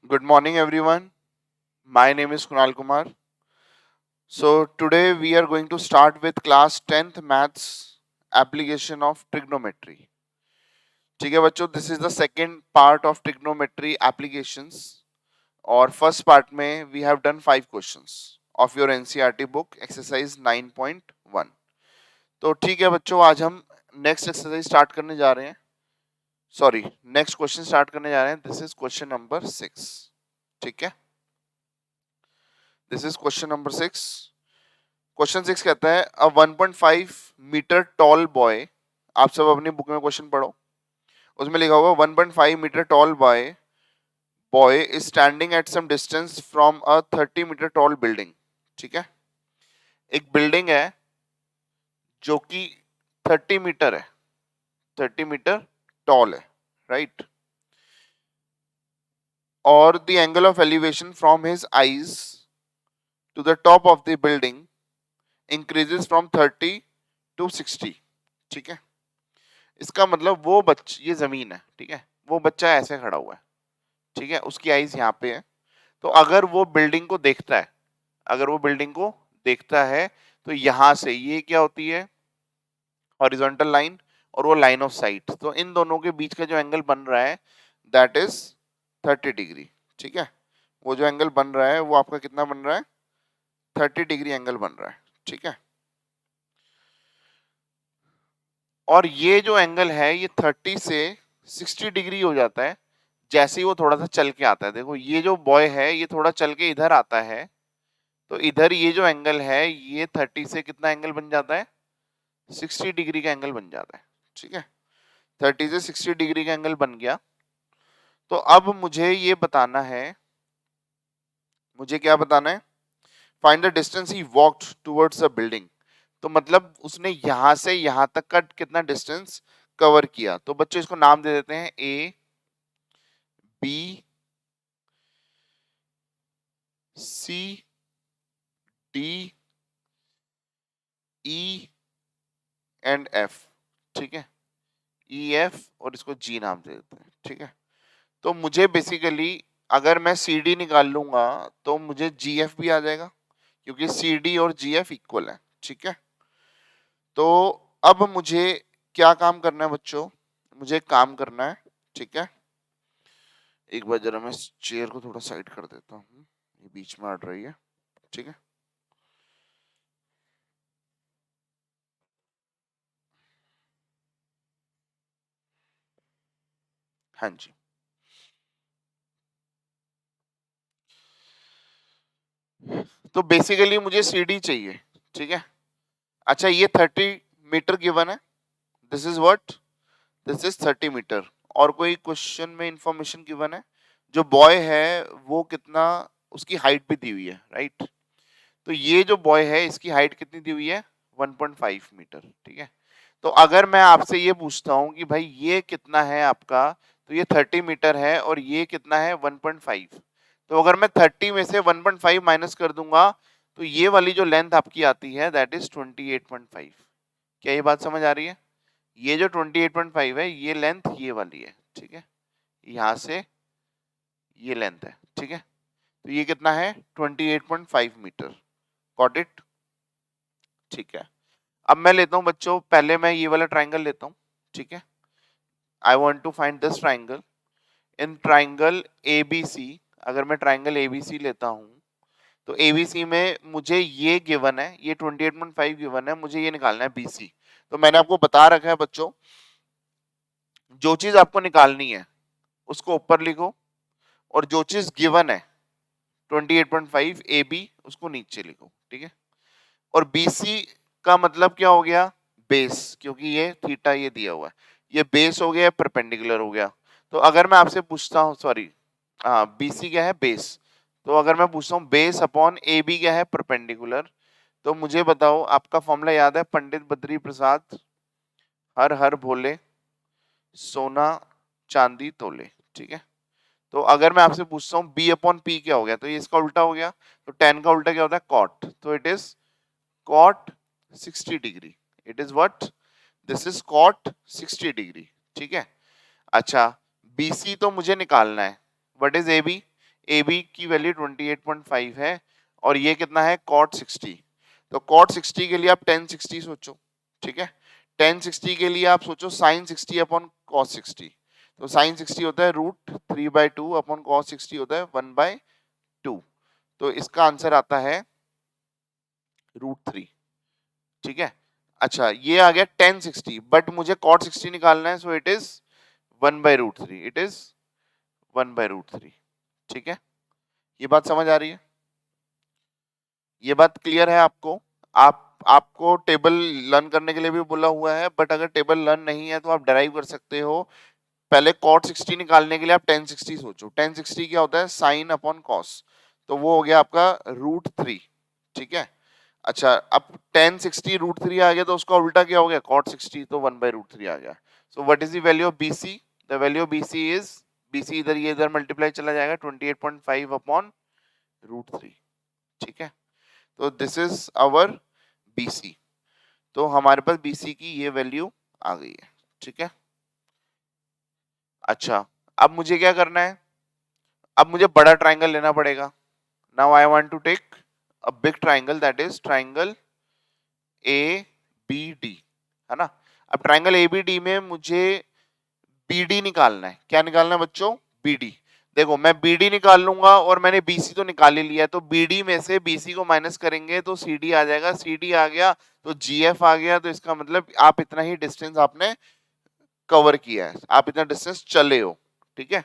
Good morning, everyone. My name is Kunal Kumar. So, today we are going to start with class 10th maths application of trigonometry. ठीक है बच्चों, this is the second part of trigonometry applications और first part में we have done 5 questions of your NCERT book exercise 9.1. तो ठीक है बच्चों, आज हम नेक्स्ट एक्सरसाइज स्टार्ट करने जा रहे हैं. सॉरी, नेक्स्ट क्वेश्चन स्टार्ट करने जा रहे हैं. This is question number 6. ठीक है, this is question number 6. Question 6 कहता है अ 1.5 मीटर टॉल बॉय. आप सब अपनी बुक में क्वेश्चन पढ़ो, उसमें लिखा होगा 1.5 meter tall boy is standing at some distance from a 30 meter tall building. ठीक है, एक बिल्डिंग है जो कि 30 मीटर है, 30 मीटर टॉल है, राइट. और the angle of elevation from his eyes to the top of the building increases from 30 to 60. ठीक है, इसका मतलब वो बच्चा, ये जमीन है, ठीक है, वो बच्चा ऐसे खड़ा हुआ है, ठीक है, उसकी आईज यहाँ पे है. तो अगर वो बिल्डिंग को देखता है, अगर वो बिल्डिंग को देखता है तो यहां से ये क्या होती है, हॉरिजॉन्टल लाइन, और वो लाइन ऑफ साइट. तो इन दोनों के बीच का जो एंगल बन रहा है दैट इज 30 डिग्री. ठीक है, वो जो एंगल बन रहा है वो आपका कितना बन रहा है, 30 डिग्री एंगल बन रहा है. ठीक है, और ये जो एंगल है ये 30 से 60 डिग्री हो जाता है जैसे ही वो थोड़ा सा चल के आता है. देखो ये जो बॉय है ये थोड़ा चल के इधर आता है, तो इधर ये जो एंगल है ये 30 से कितना एंगल बन जाता है, 60 डिग्री का एंगल बन जाता है. ठीक है, 30 से 60 डिग्री का एंगल बन गया. तो अब मुझे ये बताना है, मुझे क्या बताना है, find the distance he walked towards the building. तो मतलब उसने यहां से यहां तक का कितना डिस्टेंस कवर किया. तो बच्चों इसको नाम दे देते हैं A, B, C, D, E and F. ठीक है, ई एफ और इसको जी नाम दे देते हैं. ठीक है, तो मुझे बेसिकली अगर मैं सी डी निकाल लूंगा तो मुझे जी एफ भी आ जाएगा क्योंकि सी डी और जी एफ इक्वल है. ठीक है, तो अब मुझे क्या काम करना है बच्चों, मुझे एक काम करना है. ठीक है, एक बार जरा मैं इस चेयर को थोड़ा साइड कर देता हूँ, ये बीच में अड़ रही है. ठीक है, हाँ जी. तो बेसिकली मुझे सी डी चाहिए. ठीक है, अच्छा ये 30 मीटर गिवन है, this is what, this is 30 meter. और कोई क्वेश्चन में इंफॉर्मेशन गिवन है, जो बॉय है वो कितना, उसकी हाइट भी दी हुई है, राइट. तो ये जो बॉय है इसकी हाइट कितनी दी हुई है, 1.5 मीटर. ठीक है, तो अगर मैं आपसे ये पूछता हूं कि भाई ये कितना है आपका, तो ये 30 मीटर है और ये कितना है 1.5. तो अगर मैं 30 में से 1.5 माइनस कर दूंगा तो ये वाली जो लेंथ आपकी आती है दैट इज 28.5. क्या ये बात समझ आ रही है, ये जो 28.5 है ये लेंथ ये वाली है. ठीक है, यहां से ये लेंथ है. ठीक है, तो ये कितना है 28.5 मीटर. Got it. ठीक है, अब मैं लेता हूं बच्चों, पहले मैं ये वाला ट्राइंगल लेता हूं. ठीक है, I want to find this triangle. In triangle ABC, अगर मैं ट्राइंगल एबीसी लेता हूं तो एबीसी में मुझे ये गिवन है, ये 28.5 गिवन है, मुझे ये निकालना है बीसी. तो मैंने आपको बता रखा है बच्चों, जो चीज आपको निकालनी है उसको ऊपर लिखो और जो चीज गिवन है 28.5 ए बी उसको नीचे लिखो. ठीक है, और बीसी का मतलब क्या हो गया, बेस, क्योंकि ये थीटा ये दिया हुआ है, ये बेस हो गया, परपेंडिकुलर हो गया. तो अगर मैं आपसे पूछता हूँ, सॉरी, हाँ बीसी क्या है, बेस. तो अगर मैं पूछता हूँ बेस अपॉन ए बी क्या है, परपेंडिकुलर. तो मुझे बताओ, आपका फॉर्मूला याद है, पंडित बद्री प्रसाद हर हर भोले सोना चांदी तोले. ठीक है, तो अगर मैं आपसे पूछता हूँ बी अपॉन पी क्या हो गया, तो ये इसका उल्टा हो गया. तो टेन का उल्टा क्या होता है, कॉट. तो it is cot 60 degree. It is what, this is cot 60 degree. ठीक है, अच्छा बीसी तो मुझे निकालना है, what is A B, A B की वैल्यू 28.5 है और ये कितना है cot 60। तो cot 60 के लिए आप tan 60 सोचो, ठीक है। tan 60 के लिए आप सोचो sin 60 अपॉन cos 60। तो sin 60 होता है √3/2 अपॉन cos 60 होता है 1/2। तो इसका आंसर आता है √3, ठीक है। अच्छा ये आ गया tan 60, बट मुझे cot 60 निकालना है, so it is 1/√3, it is 1/√3, ठीक है। ये बात समझ आ रही है? ये बात क्लियर है आपको? आपको टेबल लर्न करने के लिए भी बोला हुआ है, बट अगर टेबल लर्न नहीं है तो आप डराइव कर सकते हो। पहले cot 60 निकालने के लिए आप tan 60 सोचो। tan 60 क्या होता है? sin upon cos। तो वो हो गया आपका √3, ठीक है। अच्छा अब tan 60 √3 आ गया तो उसका उल्टा क्या हो गया? cot 60, तो 1/√3 आ गया। So what is the value of BC? The value of BC is, BC इधर ये इधर मल्टीप्लाई चला जाएगा 28.5 अपॉन √3, ठीक है। तो दिस इज आवर BC। तो हमारे पास BC की ये वैल्यू आ गई है, ठीक है। अच्छा अब मुझे क्या करना है? अब मुझे बड़ा ट्राइंगल लेना पड़ेगा। Now I want to take a big triangle, that is triangle ABD, है ना। अब ट्राइंगल ABD में मुझे BD निकालना है। क्या निकालना है बच्चों? BD। देखो मैं BD निकाल लूंगा और मैंने BC तो निकाल ही लिया है, तो BD में से BC को माइनस करेंगे तो CD आ जाएगा। CD आ गया तो GF आ गया। तो इसका मतलब आप इतना ही डिस्टेंस आपने कवर किया है, आप इतना डिस्टेंस चले हो, ठीक है।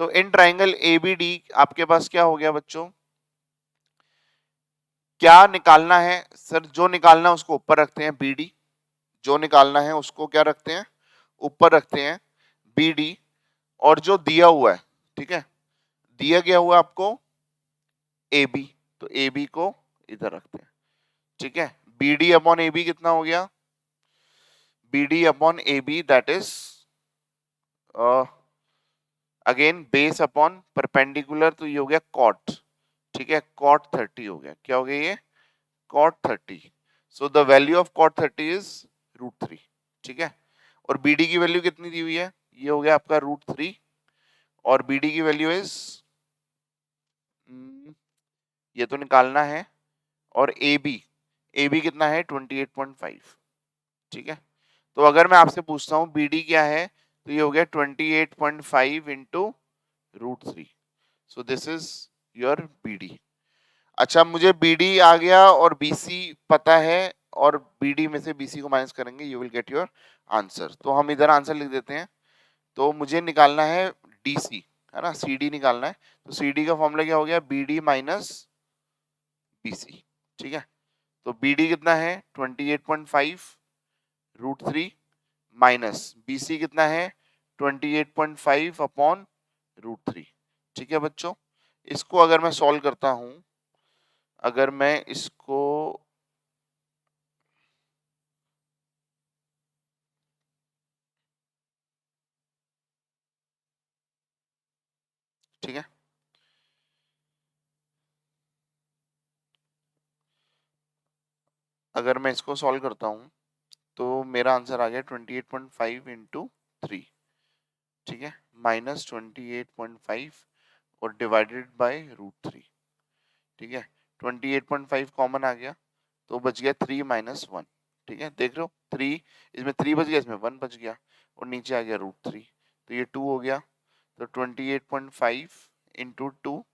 तो इन ट्राइंगल ABD आपके पास क्या हो गया बच्चों? क्या निकालना है सर? जो निकालना है उसको ऊपर रखते हैं BD। जो निकालना है उसको क्या रखते हैं? ऊपर रखते हैं BD। और जो दिया हुआ है, ठीक है, दिया गया हुआ आपको AB, तो AB को इधर रखते हैं, ठीक है। BD अपॉन AB कितना हो गया? BD upon AB that is again base upon perpendicular, तो ये हो गया cot, ठीक है। cot 30 हो गया। क्या हो गया ये? cot 30। So the value of cot 30 is √3, ठीक है। और BD की वैल्यू कितनी दी हुई है? ये हो गया आपका √3 और BD की वैल्यू इज, ये तो निकालना है। और AB कितना है? 28.5, ठीक है। तो अगर मैं आपसे पूछता हूँ BD क्या है, तो ये हो गया 28.5 into √3। So this is your BD। अच्छा मुझे BD आ गया और BC पता है, और BD में से BC को माइनस करेंगे, you will get your answer. तो हम इधर आंसर लिख देते हैं। तो मुझे निकालना है DC, है ना, CD निकालना है। तो CD का फॉर्मूला क्या हो गया? BD माइनस BC, ठीक है। तो BD कितना है? 28.5 √3 माइनस BC कितना है? 28.5 अपॉन √3, ठीक है बच्चों। इसको अगर मैं सॉल्व करता हूं, अगर मैं इसको, ठीक है, अगर मैं इसको सॉल्व करता हूं तो मेरा आंसर आ गया 28.5 इंटू 3, ठीक है, माइनस 28.5 और डिवाइडेड बाय √3, ठीक है। 28.5 कॉमन आ गया तो बच गया 3 माइनस 1, ठीक है। देख रहे हो 3, इसमें 3 बच गया, इसमें 1 बच गया और नीचे आ गया √3, तो ये 2 हो गया। तो 28.5 इंटू 2,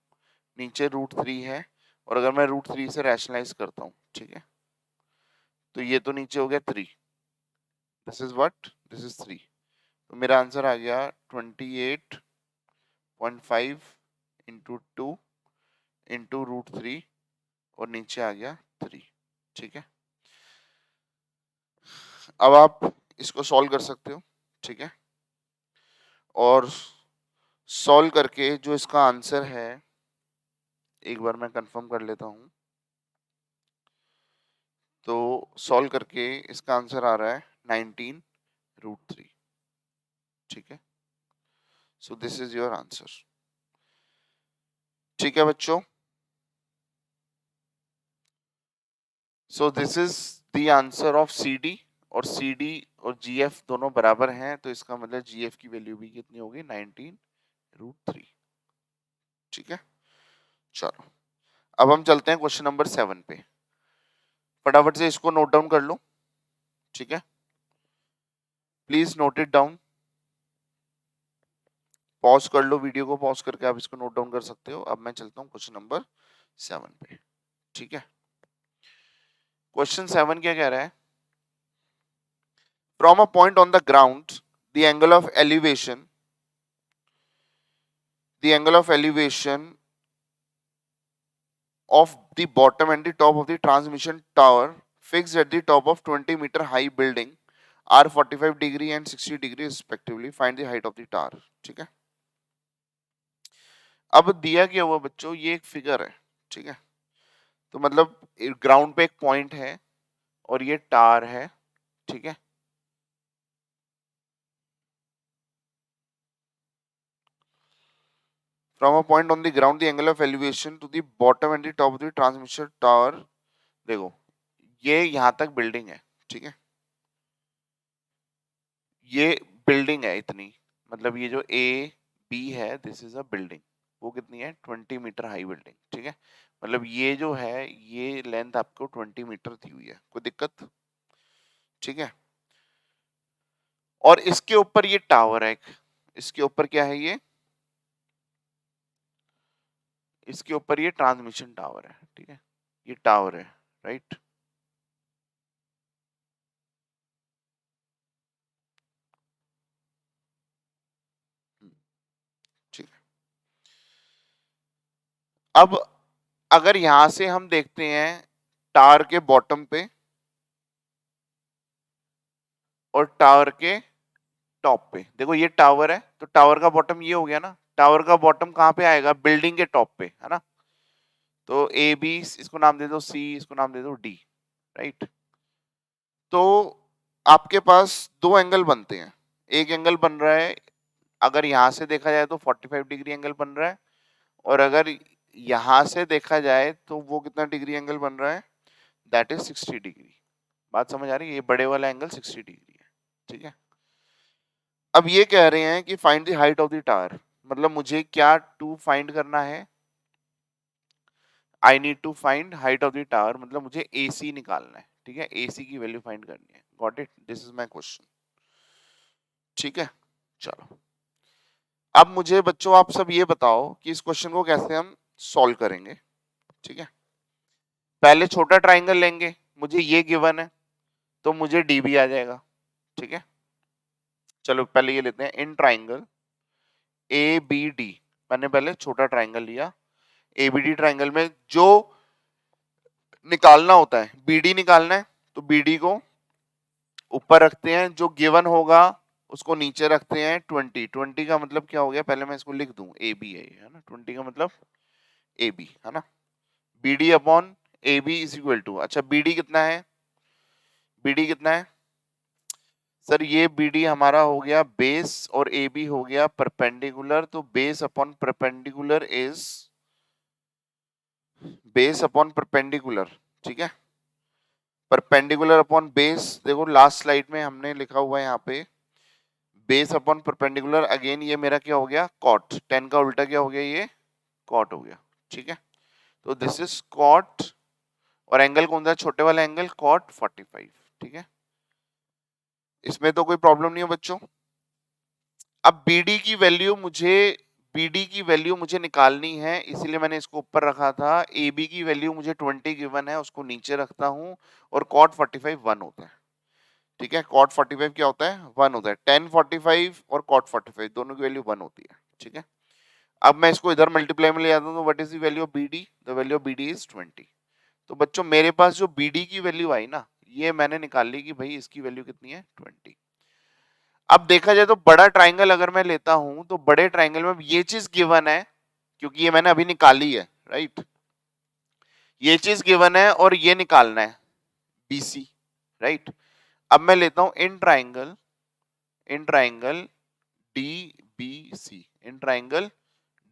नीचे √3 है, और अगर मैं √3 से रैशनलाइज करता हूँ, ठीक है, तो ये तो नीचे हो गया 3, this is what, this is 3। तो मेरा आंसर आ गया 28.5 इंटू 2 इंटू √3 और नीचे आ गया 3, ठीक है। अब आप इसको सॉल्व कर सकते हो, ठीक है। और सॉल्व करके जो इसका आंसर है, एक बार मैं कंफर्म कर लेता हूं। तो सॉल्व करके इसका आंसर आ रहा है 19 √3, ठीक है। सो दिस इज योर आंसर, ठीक है बच्चों। So this is the answer of CD। और CD और GF दोनों बराबर हैं, तो इसका मतलब GF की वैल्यू भी कितनी होगी? 19 √3, ठीक है। चलो अब हम चलते हैं क्वेश्चन नंबर 7 पे। फटाफट से इसको नोट डाउन कर लो, ठीक है, please note it down. Pause कर लो, वीडियो को पॉज करके आप इसको नोट डाउन कर सकते हो। अब मैं चलता हूँ क्वेश्चन नंबर 7 पे, ठीक है। क्वेश्चन 7 क्या कह रहा है? From a point on the ground the angle of elevation of the bottom and the top of the transmission tower fixed at the top of 20-meter high building are 45 degree and 60 degree respectively. Find the height of the tower. ठीक है, अब दिया क्या हुआ बच्चों, ये एक figure है, ठीक है। तो मतलब ग्राउंड पे एक पॉइंट है और ये टावर है, ठीक है। From a point on the ground the angle of elevation to the bottom and the top of the transmission tower, देखो ये यहां तक बिल्डिंग है, ठीक है, ये बिल्डिंग है इतनी, मतलब ये जो ए बी है दिस इज अ बिल्डिंग, वो कितनी है 20 मीटर हाई बिल्डिंग, ठीक है। मतलब ये जो है ये लेंथ आपको 20 मीटर दी हुई है, कोई दिक्कत, ठीक है। और इसके ऊपर ये टावर है एक, इसके ऊपर क्या है ये, इसके ऊपर ये ट्रांसमिशन टावर है, ठीक है, ये टावर है, राइट। ठीक है, अब अगर यहां से हम देखते हैं टावर के बॉटम पे और टावर के टॉप पे, देखो ये टावर है तो टावर का बॉटम ये हो गया ना, टावर का बॉटम कहाँ पे आएगा, बिल्डिंग के टॉप पे, है ना। तो ए बी, इसको नाम दे दो सी, इसको नाम दे दो डी, राइट। तो आपके पास दो एंगल बनते हैं, एक एंगल बन रहा है, अगर यहां से देखा जाए तो 45 डिग्री एंगल बन रहा है, और अगर यहां से देखा जाए तो वो कितना डिग्री एंगल बन रहा है, दैट इज 60 डिग्री। बात समझ आ रही है, ये बड़े वाला एंगल 60 डिग्री है, ठीक है। अब ये कह रहे हैं कि find the height of the tower, मतलब मुझे क्या टू फाइंड करना है, I need to find height of the tower, मतलब मुझे AC निकालना है, ठीक है, AC की वैल्यू फाइंड करनी है। Got it, this is my question, ठीक है। चलो अब मुझे बच्चों आप सब ये बताओ कि इस क्वेश्चन को कैसे हम सॉल्व करेंगे, ठीक है। पहले छोटा ट्राइंगल लेंगे, मुझे ये गिवन है तो मुझे DB आ जाएगा, ठीक है। चलो पहले ये लेते हैं, इन ट्राइंगल ABD, मैंने पहले छोटा ट्राइंगल लिया, ABD ट्राइंगल में जो निकालना होता है BD निकालना है, तो BD को ऊपर रखते हैं, जो गिवन होगा उसको नीचे रखते हैं। 20 का मतलब क्या हो गया, पहले मैं इसको लिख दूं, AB है ना, 20 का मतलब AB है ना, BD upon AB is equal to, अच्छा BD कितना है, BD कितना है सर, ये BD हमारा हो गया बेस और AB हो गया परपेंडिकुलर, तो base upon perpendicular is base upon perpendicular, ठीक है। परपेंडिकुलर अपॉन बेस, देखो लास्ट स्लाइड में हमने लिखा हुआ है यहाँ पे बेस अपॉन परपेंडिकुलर, अगेन ये मेरा क्या हो गया कॉट, 10 का उल्टा क्या हो गया, ये कॉट हो गया, ठीक है। तो दिस इज कॉट, और एंगल कौन सा, छोटे वाला एंगल कॉट 45, ठीक है। इसमें तो कोई प्रॉब्लम नहीं है बच्चों। अब BD की वैल्यू मुझे निकालनी है, इसीलिए मैंने इसको ऊपर रखा था। AB की वैल्यू मुझे 20 गिवन है, उसको नीचे रखता हूं, और cot 45 1 होता है, ठीक है। cot 45 क्या होता है, 1 होता है, tan 45 और cot 45 दोनों की वैल्यू 1 होती है, ठीक है। अब मैं इसको इधर मल्टीप्लाई में ले जाता हूं, तो what is the value of BD, the value of BD is 20। तो बच्चों मेरे पास जो BD की वैल्यू आई ना, ये मैंने निकाल ली कि भाई इसकी वैल्यू कितनी है 20। अब देखा जाए तो बड़ा ट्राइंगल अगर मैं लेता हूं, तो बड़े ट्राइंगल में ये चीज गिवन है, क्योंकि ये मैंने अभी निकाली है, राइट। ये चीज गिवन है और ये निकालना है BC, राइट। अब मैं लेता हूं in triangle DBC, in triangle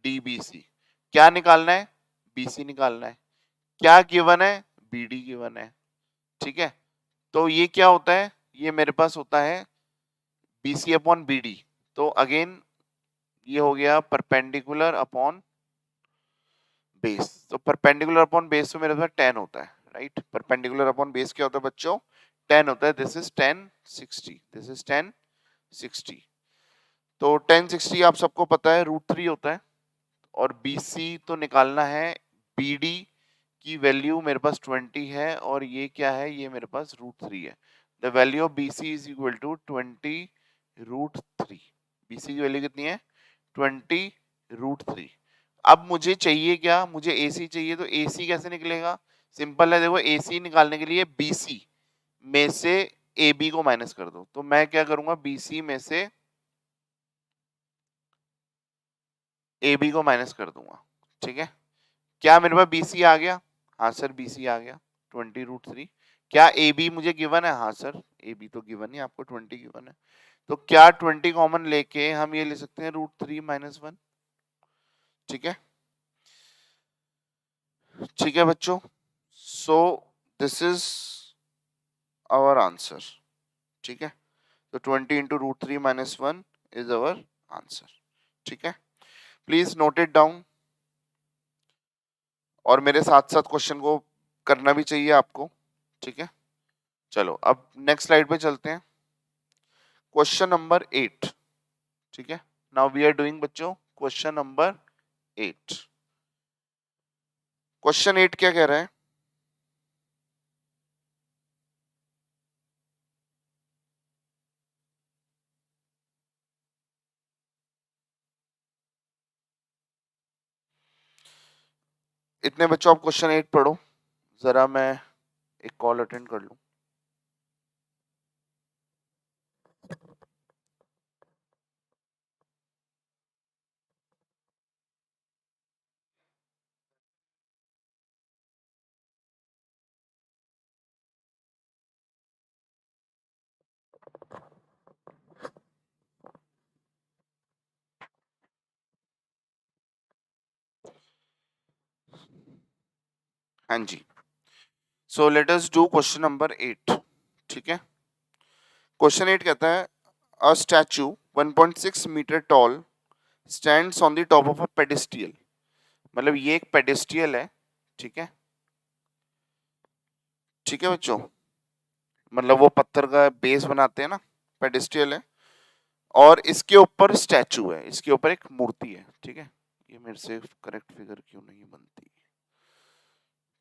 DBC, क्या निकालना है, BC निकालना है। क्या गिवन है, BD गिवन है, ठीक है। तो ये क्या होता है, ये मेरे पास होता है BC अपॉन BD, तो अगेन ये हो गया परपेंडिकुलर अपॉन बेस, तो परपेंडिकुलर अपॉन बेस तो मेरे पास 10 होता है, राइट। परपेंडिकुलर अपॉन बेस क्या होता है बच्चों? 10 होता है। This is 1060, this is 1060। तो 1060 आप सबको पता है √3 होता है, और BC तो निकालना है। BD की वैल्यू मेरे पास 20 है, और ये क्या है? ये मेरे पास √3 है। The value of BC is equal to 20√3। BC की वैल्यू कितनी है? 20√3। अब मुझे चाहिए क्या? मुझे AC चाहिए। तो AC कैसे निकलेगा? सिंपल है, देखो AC निकालने के लिए BC में से AB को माइनस कर दो। तो मैं क्या करूंगा? BC में से AB को माइनस कर दूंगा, ठीक है। क्या मेरे पास BC आ गया? हाँ सर, BC आ गया 20√3। क्या AB मुझे गिवन है? हाँ सर, AB तो गिवन है, आपको 20 गिवन है। तो क्या 20 कॉमन लेके हम ये ले सकते हैं √3 - 1, ठीक है। ठीक है बच्चों, so this is our answer, ठीक है। तो 20 इंटू √3 - 1 इज आवर आंसर, ठीक है। प्लीज नोट इट डाउन, और मेरे साथ साथ क्वेश्चन को करना भी चाहिए आपको, ठीक है। चलो अब नेक्स्ट स्लाइड पे चलते हैं। क्वेश्चन नंबर 8, ठीक है। नाउ वी आर डूइंग बच्चों क्वेश्चन नंबर 8। क्वेश्चन 8 क्या कह रहा है? इतने बच्चों आप क्वेश्चन 8 पढ़ो, जरा मैं एक कॉल अटेंड कर लूं। हाँ जी, so let us do question number 8, ठीक है। क्वेश्चन 8 कहता है a statue 1.6 metre tall stands on the top of a pedestal. मतलब ये एक पेडेस्टियल है, ठीक है। ठीक है बच्चों, मतलब वो पत्थर का बेस बनाते हैं ना, पेडेस्टियल है, और इसके ऊपर स्टैचू है, इसके ऊपर एक मूर्ति है, ठीक है। ये मेरे से करेक्ट फिगर क्यों नहीं बनती,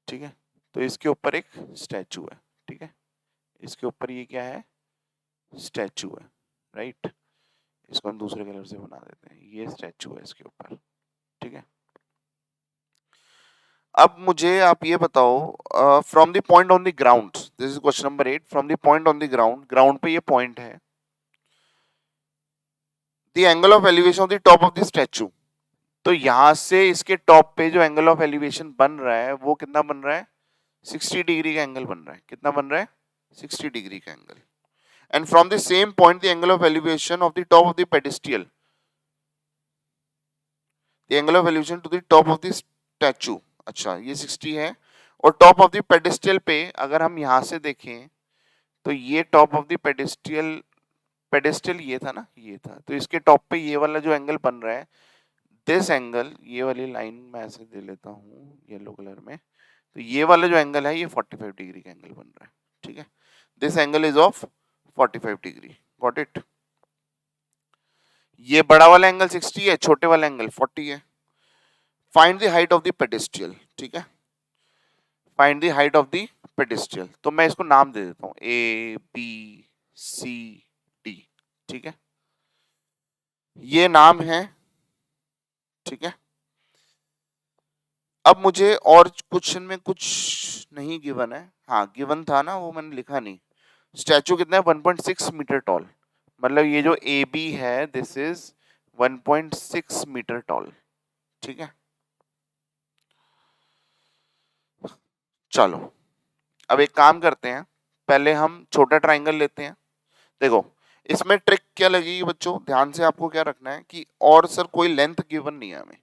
ठीक है। तो इसके ऊपर एक स्टैचू है, ठीक है। इसके ऊपर ये क्या है? स्टैचू है, राइट। इसको हम दूसरे कलर से बना देते हैं, ये स्टैचू है इसके ऊपर, ठीक है। अब मुझे आप ये बताओ, from the point on the ground, this is question number 8, from the point on the ground, ground पे ये पॉइंट है, the angle of elevation of the top of the statue. तो यहां से इसके टॉप पे जो एंगल ऑफ एलिवेशन बन रहा है वो कितना बन रहा है? 60 डिग्री का एंगल बन रहा है। कितना बन रहा है? 60 डिग्री का angle. And from the same point the angle of elevation of the top of the pedestal, the angle of elevation to the top of the statue, अच्छा ये 60 है। और टॉप ऑफ द पेडेस्टियल पे अगर हम यहां से देखें तो ये top of the pedestal, pedestal ये था ना, ये था, तो इसके टॉप पे ये वाला जो एंगल बन रहा है, दिस एंगल, ये वाली लाइन मैं ऐसे दे लेता हूँ येलो कलर में, तो ये वाला जो एंगल है ये 45 डिग्री का एंगल बन रहा है, ठीक है। This angle is of 45 degree, got it. ये बड़ा वाला एंगल 60 है, छोटे वाला एंगल 40 है। Find the height of the pedestal, ठीक है। Find the height of the pedestal, तो मैं इसको नाम दे देता हूँ ABCD, ठीक है। ये नाम है, ठीक है। अब मुझे और क्वेश्चन में कुछ नहीं गिवन है, हाँ गिवन था ना, वो मैंने लिखा नहीं। स्टैचू कितना है? 1.6 मीटर टॉल, मतलब ये जो AB है दिस इज 1.6 मीटर टॉल, ठीक है। चलो अब एक काम करते हैं, पहले हम छोटा ट्राइंगल लेते हैं। देखो इसमें ट्रिक क्या लगेगी बच्चों, ध्यान से आपको क्या रखना है कि और सर कोई लेंथ गिवन नहीं है हमें,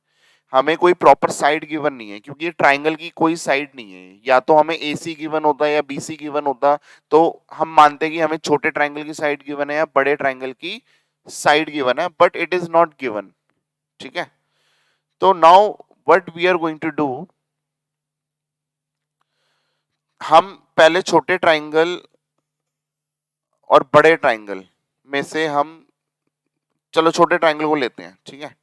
हमें कोई प्रॉपर साइड गिवन नहीं है, क्योंकि ये ट्राइंगल की कोई साइड नहीं है। या तो हमें AC गिवन होता या BC गिवन होता तो हम मानते हैं कि हमें छोटे ट्राइंगल की साइड गिवन है या बड़े ट्राइंगल की साइड गिवन है, but it is not given, ठीक है। तो now what we are going to do, हम पहले छोटे ट्राइंगल और बड़े ट्राइंगल में से हम, चलो छोटे ट्राइंगल को लेते हैं, ठीक है।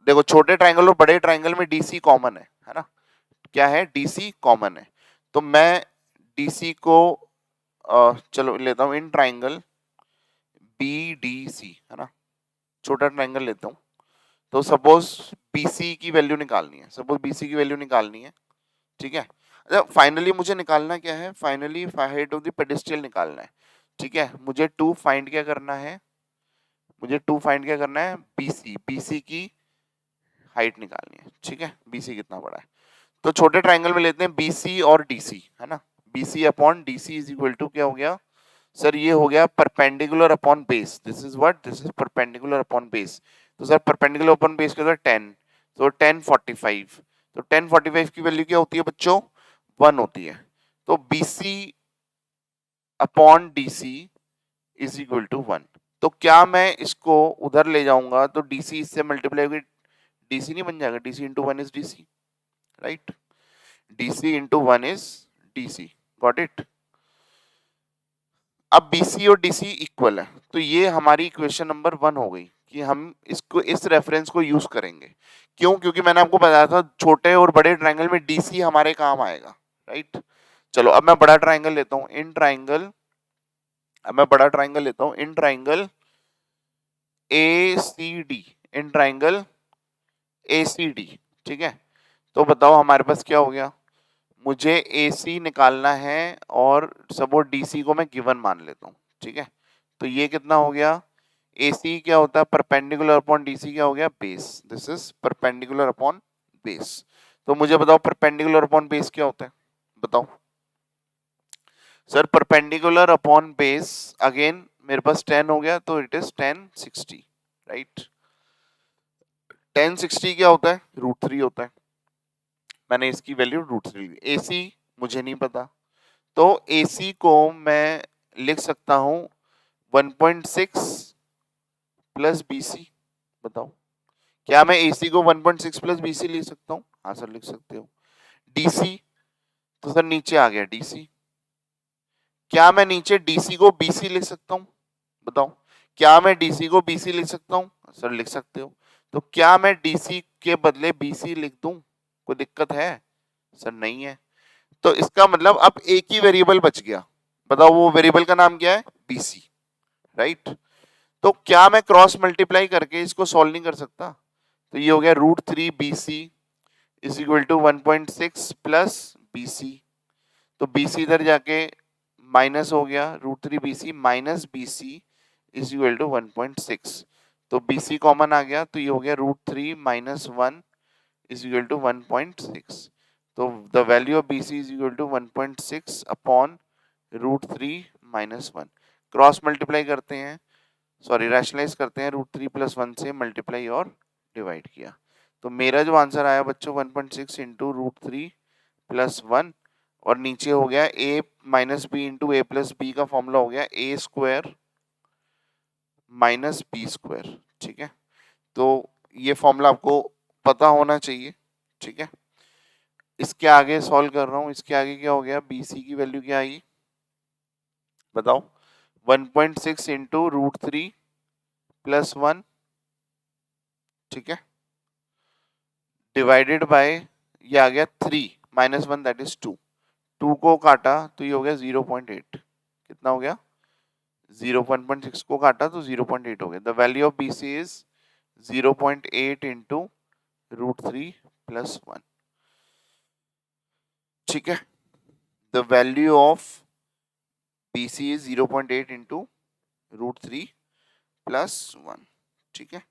देखो छोटे ट्राइंगल और बड़े ट्राइंगल में डीसी कॉमन है ना, क्या है, डीसी कॉमन है। तो मैं डीसी को चलो लेता हूं इन ट्राइंगल बीडीसी, है ना, छोटा ट्राइंगल लेता हूं। तो सपोज बीसी की वैल्यू निकालनी है, सपोज बीसी की वैल्यू निकालनी है, ठीक है। अच्छा फाइनली मुझे निकालना क्या है, फाइनली हाइट ऑफ द पेडेस्ट्रियल निकालना है, ठीक है। मुझे टू फाइंड क्या करना है, मुझे टू फाइंड क्या करना है, बीसी, बीसी की हाइट निकालनी है, ठीक है। बीसी कितना बड़ा है, तो छोटे ट्राइंगल में लेते हैं बीसी और डीसी, है ना। BC upon DC is equal to क्या हो गया सर, ये हो गया perpendicular upon base, this is what, this is perpendicular upon base. तो सर परपेंडिकुलर अपॉन बेस क्या होता है 10, तो 1045, तो 1045 की वैल्यू क्या होती है बच्चों, 1 होती है। तो BC upon DC is equal to 1। तो क्या मैं इसको उधर ले जाऊंगा तो डीसी इससे मल्टीप्लाई होगी, डीसी नहीं बन जाएगा, DC into 1 is DC, right, DC into 1 is DC, got it. अब BC और DC इक्वल है, तो ये हमारी इक्वेशन नंबर 1 हो गई कि हम इसको, इस रेफरेंस को यूज करेंगे। क्यों, क्योंकि मैंने आपको बताया था छोटे और बड़े ट्राइंगल में DC हमारे काम आएगा, राइट। चलो अब मैं बड़ा ट्राइंगल लेता हूं, इन ट्राइंगल, अब मैं बड़ा ट्राइंगल लेता हूं, in triangle ACD, in triangle ACD, ठीक है। तो बताओ हमारे पास क्या हो गया, मुझे AC निकालना है और सपोज DC को मैं गिवन मान लेता हूँ, ठीक है। तो ये कितना हो गया, AC क्या होता है, परपेंडिकुलर अपॉन DC क्या हो गया, base, this is perpendicular upon base. तो मुझे बताओ परपेंडिकुलर अपॉन बेस क्या होता है, बताओ sir. Perpendicular upon base again मेरे पास 10 हो गया, तो इट इज 1060, राइट। 1060 क्या होता है, √3 होता है, मैंने इसकी वैल्यू √3 ली। AC मुझे नहीं पता, तो AC को मैं लिख सकता हूं 1.6 प्लस BC, बताओ क्या मैं AC को 1.6 प्लस BC लिख सकता हूँ, हाँ सर लिख सकते हो। DC, तो सर नीचे आ गया DC, क्या मैं नीचे DC को BC लिख सकता हूँ, बताओ क्या मैं DC को BC लिख सकता हूँ, सर लिख सकते हो। तो क्या मैं DC के बदले BC लिख दूं, कोई दिक्कत है, सर नहीं है। तो इसका मतलब अब एक ही वेरिएबल बच गया, बताओ वो वेरिएबल का नाम क्या है, BC, राइट। तो क्या मैं क्रॉस मल्टीप्लाई करके इसको सॉल्व नहीं कर सकता, तो ये हो गया √3 BC is equal to 1.6 plus BC। तो BC इधर जाके माइनस हो गया, √3 BC minus BC is equal to 1.6। तो BC कॉमन आ गया, तो ये हो गया √3 माइनस 1 इज इक्वल टू 1.6। तो the value of BC is equal to 1.6 upon √3 minus 1। Cross multiply करते हैं, सॉरी रैशनलाइज करते हैं, √3 प्लस 1 से मल्टीप्लाई और डिवाइड किया, तो मेरा जो आंसर आया बच्चों 1.6 इंटू √3 प्लस 1, और नीचे हो गया a minus B into A plus B का फॉर्मूला हो गया a square minus B square, ठीक है। तो ये फॉर्मूला आपको पता होना चाहिए, ठीक है। इसके आगे सॉल्व कर रहा हूं, इसके आगे क्या हो गया, BC की वैल्यू क्या आई बताओ, 1.6 इंटू √3 प्लस 1, ठीक है, डिवाइडेड बाय ये आ गया 3 माइनस 1 दैट इज 2, 2 को काटा तो ये हो गया 0.8, कितना हो गया 1.6 को काटा तो 0.8 हो गया। The value of BC is 0.8 into √3 plus 1, ठीक है। The value of BC is 0.8 into √3 plus 1, ठीक है।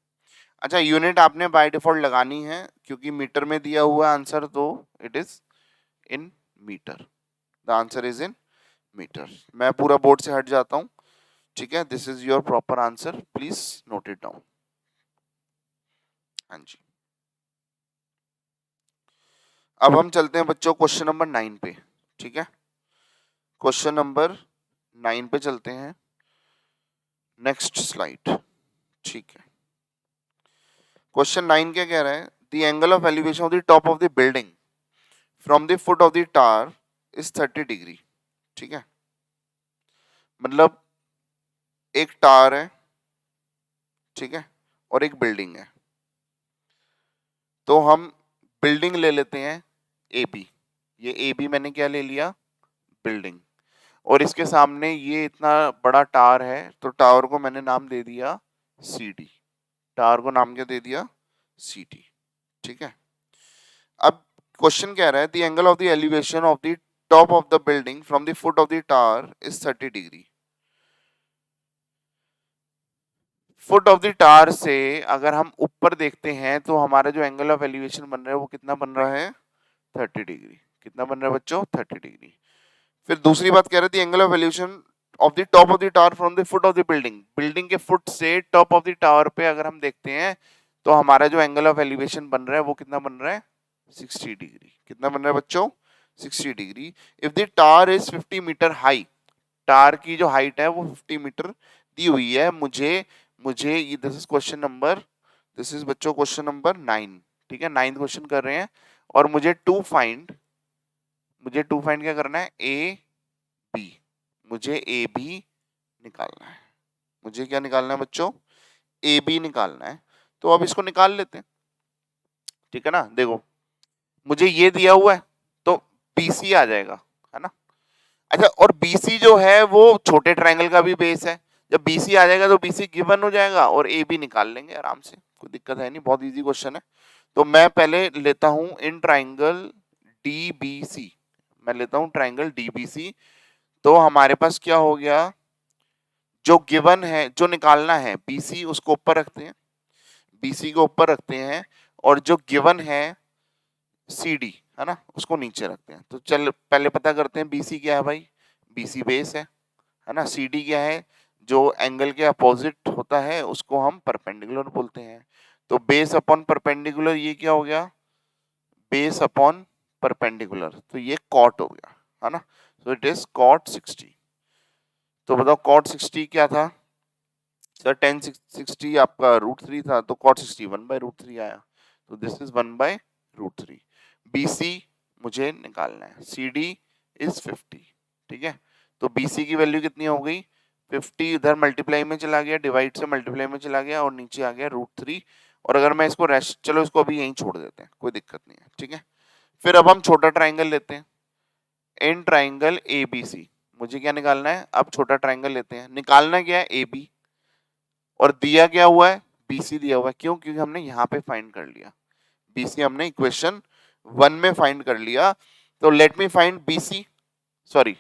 अच्छा यूनिट आपने बाय डिफॉल्ट लगानी है क्योंकि मीटर में दिया हुआ आंसर, तो it is in meter, the answer is in meter. मैं पूरा बोर्ड से हट जाता हूं, ठीक है। This is your proper answer, please note it down. हाँ जी, अब हम चलते हैं बच्चों क्वेश्चन नंबर 9 पे, ठीक है। क्वेश्चन नंबर 9 पे चलते हैं, नेक्स्ट स्लाइड, ठीक है। क्वेश्चन 9 क्या कह रहा है, the angle of elevation of the top of the building from the foot of the tower is 30 degree. ठीक है, मतलब एक टावर है, ठीक है, और एक बिल्डिंग है। तो हम बिल्डिंग ले लेते हैं ए बी, ये ए बी मैंने क्या ले लिया, बिल्डिंग, और इसके सामने ये इतना बड़ा टावर है, तो टावर को मैंने नाम दे दिया सी डी, टावर को नाम क्या दे दिया, सी डी। ठीक है, अब क्वेश्चन कह रहा है the angle of the elevation of the top of the building from the foot of the tower is 30 degree. Foot of the tower से अगर हम ऊपर देखते हैं तो हमारा जो एंगल ऑफ एलिवेशन बन रहा है वो कितना बन रहा है, 30 डिग्री। कितना बन रहा है बच्चों, 30 डिग्री। फिर दूसरी बात कह रहे थे angle of elevation of the top of the tower from the foot of the building, building के फुट से टॉप ऑफ द टावर पे अगर हम देखते हैं तो हमारा जो एंगल ऑफ एलिवेशन बन रहा है वो कितना बन रहा है, 60 डिग्री। कितना बन रहा है बच्चों, 60 डिग्री। If the tower is 50 meter high, tower की जो हाइट है वो 50 मीटर दी हुई है। मुझे मुझे ये this is question number, this is बच्चों क्वेश्चन नंबर 9। ठीक है, 9th क्वेश्चन कर रहे हैं, और मुझे टू फाइंड क्या करना है, ए बी, मुझे ए बी निकालना है। मुझे क्या निकालना है बच्चों, ए बी निकालना है। तो अब इसको निकाल लेते हैं। ठीक है ना, देखो मुझे ये दिया हुआ है तो बीसी आ जाएगा, है ना। अच्छा, और बीसी जो है वो छोटे ट्रायंगल का भी बेस है। जब बीसी आ जाएगा तो बीसी गिवन हो जाएगा और ए बी निकाल लेंगे आराम से, कोई दिक्कत है नहीं, बहुत इजी क्वेश्चन है। तो मैं पहले लेता हूं इन ट्राइंगल डीबीसी, मैं लेता हूं ट्राइंगल डीबीसी। तो हमारे पास क्या हो गया, जो गिवन है, जो निकालना है बीसी, उसको ऊपर रखते हैं, बीसी को ऊपर रखते हैं, और जो गिवन है सी डी, है ना, उसको नीचे रखते हैं। तो चल पहले पता करते हैं बीसी क्या है भाई, बीसी बेस है ना। सी डी क्या है, जो एंगल के अपोजिट होता है उसको हम परपेंडिकुलर बोलते हैं। तो बेस अपॉन परपेंडिकुलर ये क्या हो गया, बेस अपॉन परपेंडिकुलर, तो ये कॉट हो गया, है ना। तो इट इज कॉट 60। तो बताओ कॉट 60 क्या था सर, टेन 60 आपका √3 था, तो कॉट 60 1/√3 आया। तो दिस इज 1/√3। बीसी मुझे निकालना है, सी डी इज 50। ठीक है, तो बीसी की वैल्यू कितनी हो गई, 50, इधर मल्टीप्लाई में चला गया, डिवाइड से मल्टीप्लाई में चला गया, और नीचे आ गया √3। और अगर मैं इसको रेस्ट, चलो इसको अभी यहीं छोड़ देते हैं, कोई दिक्कत नहीं है। ठीक है, फिर अब हम छोटा ट्राइंगल लेते हैं, इन ट्राइंगल ए बी सी। मुझे क्या निकालना है, अब छोटा ट्राइंगल लेते हैं। निकालना क्या है, ए बी, और दिया क्या हुआ है, बीसी दिया हुआ है। क्यों, क्योंकि हमने यहाँ पे फाइंड कर लिया, बीसी हमने इक्वेशन 1 में फाइंड कर लिया। तो let me find BC, sorry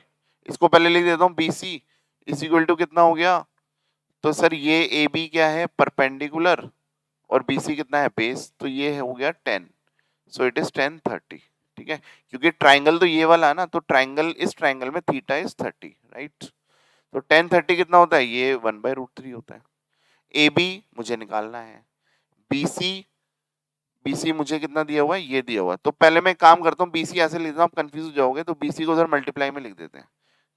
इसको पहले लिख देता हूँ, बीसी इज इक्वल टू कितना हो गया, तो सर ये ए बी क्या है, परपेंडिकुलर, और बीसी कितना है, बेस, तो ये हो गया 10। So it is 10 30। ठीक है, क्योंकि ट्राइंगल तो ये वाला है ना, तो ट्राइंगल, इस ट्राइंगल में थीटा इज 30, राइट। तो 10 30 कितना होता है, ये 1/√3 होता है। ए बी मुझे निकालना है, बीसी, बीसी मुझे कितना दिया हुआ है, ये दिया हुआ है। तो पहले मैं काम करता हूँ, बीसी ऐसे लेता हूँ, आप कंफ्यूज हो जाओगे, तो बीसी को उधर मल्टीप्लाई में लिख देते हैं।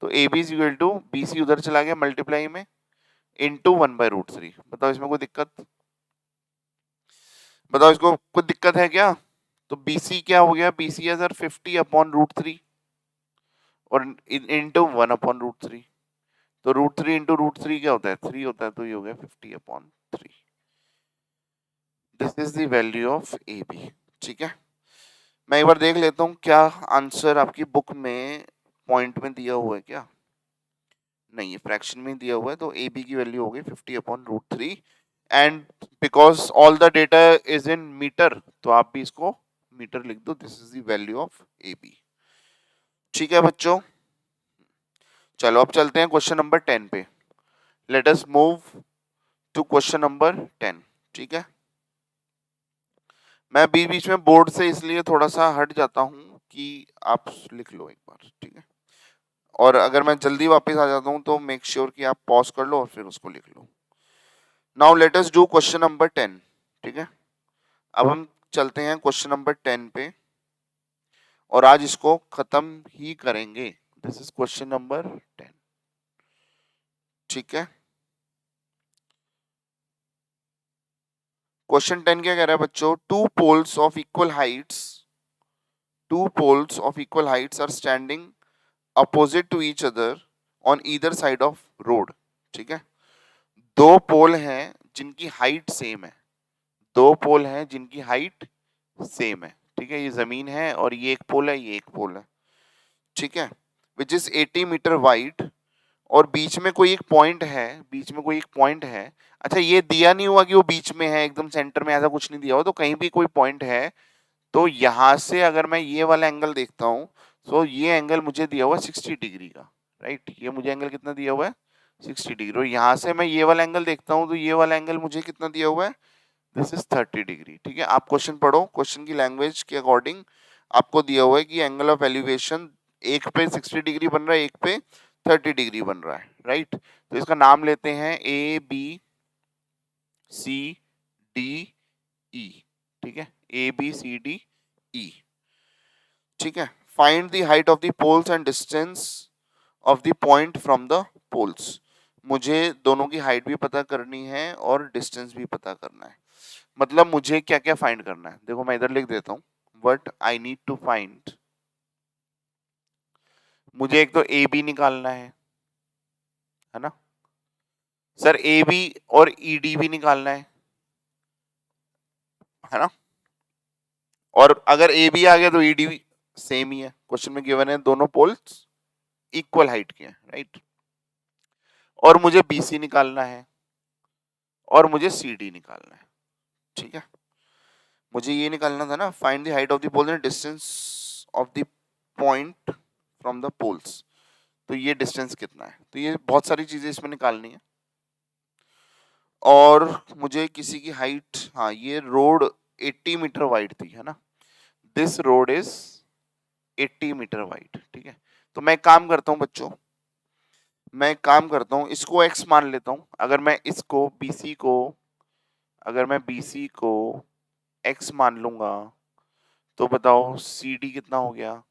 तो A B is equal to, BC उधर चला गया मल्टीप्लाई में, इनटू 1/√3। बताओ इसमें कोई दिक्कत, बताओ इसको कोई दिक्कत है क्या। तो बीसी क्या हो गया, बीसी है सर 50/√3, और इनटू 1/√3। तो √3 इंटू √3 क्या होता है, 3 होता है, तो ये हो गया 50/3। This is the value of A B. ठीक है, मैं एक बार देख लेता हूँ क्या आंसर आपकी बुक में पॉइंट में दिया हुआ है क्या, नहीं है, फ्रैक्शन में दिया हुआ है। तो ए बी की वैल्यू हो गई 50/√3, and because all the data is in meter, तो आप भी इसको मीटर लिख दो। This is the value of A B. ठीक है बच्चों, चलो अब चलते हैं क्वेश्चन नंबर 10 पे। Let us move to question number 10। ठीक है, मैं बीच बीच में बोर्ड से इसलिए थोड़ा सा हट जाता हूँ कि आप लिख लो एक बार। ठीक है, और अगर मैं जल्दी वापस आ जाता हूँ तो मेक श्योर कि आप पॉज कर लो और फिर उसको लिख लो। Now let us do question number 10। ठीक है, अब हम चलते हैं क्वेश्चन नंबर 10 पे, और आज इसको खत्म ही करेंगे। This is question number 10। ठीक है, क्वेश्चन 10 क्या कह रहा है बच्चों, two poles of equal heights are standing opposite to each other on either side of road. ठीक है, दो पोल हैं जिनकी हाइट सेम है, दो पोल हैं जिनकी हाइट सेम है। ठीक है, ये जमीन है और ये एक पोल है, ये एक पोल है। ठीक है, विच इज 80 मीटर वाइड, और बीच में कोई एक पॉइंट है, बीच में कोई एक पॉइंट है। अच्छा, ये दिया नहीं हुआ कि वो बीच में है एकदम सेंटर में, ऐसा कुछ नहीं दिया हुआ, तो कहीं भी कोई पॉइंट है। तो यहां से अगर मैं ये वाला एंगल देखता हूं, तो ये एंगल मुझे दिया हुआ 60 डिग्री का, राइट। ये मुझे एंगल कितना दिया हुआ है, 60 डिग्री। और यहाँ से मैं ये वाला एंगल देखता हूँ, तो ये वाला एंगल मुझे कितना दिया हुआ है, दिस इज 30 डिग्री। ठीक है, आप क्वेश्चन पढ़ो, क्वेश्चन की लैंग्वेज के अकॉर्डिंग आपको दिया हुआ है कि एंगल ऑफ एलिवेशन एक पे 60 डिग्री बन रहा है, एक पे 30 डिग्री बन रहा है, राइट। तो इसका नाम लेते हैं A B C D E. ठीक है, ए बी सी डी ई। ठीक है, find the height of the poles and distance of the point from the poles. मुझे दोनों की हाइट भी पता करनी है और डिस्टेंस भी पता करना है। मतलब मुझे क्या क्या फाइंड करना है, देखो मैं इधर लिख देता हूं, what I need to find. मुझे एक तो ए बी निकालना है ना सर, ए बी और ई डी भी निकालना है ना। और अगर ए बी आ गया तो ई डी भी सेम ही है, क्वेश्चन में गिवन है दोनों पोल्स इक्वल हाइट के हैं, राइट। और मुझे बी सी निकालना है और मुझे सी डी निकालना है। ठीक है, मुझे ये निकालना था ना, find the height of the poles and distance of the point from the poles. तो ये डिस्टेंस कितना है, तो ये बहुत सारी चीजें इसमें निकालनी है। और मुझे किसी की हाइट, हाँ ये रोड 80 मीटर वाइड थी, है ना। This road is 80 meter wide. ठीक है, तो मैं काम करता हूँ बच्चों, मैं काम करता हूँ, इसको x मान लेता हूँ। अगर मैं इसको BC को, अगर मैं BC को x मान लूंगा, तो बताओ CD कितना हो गया,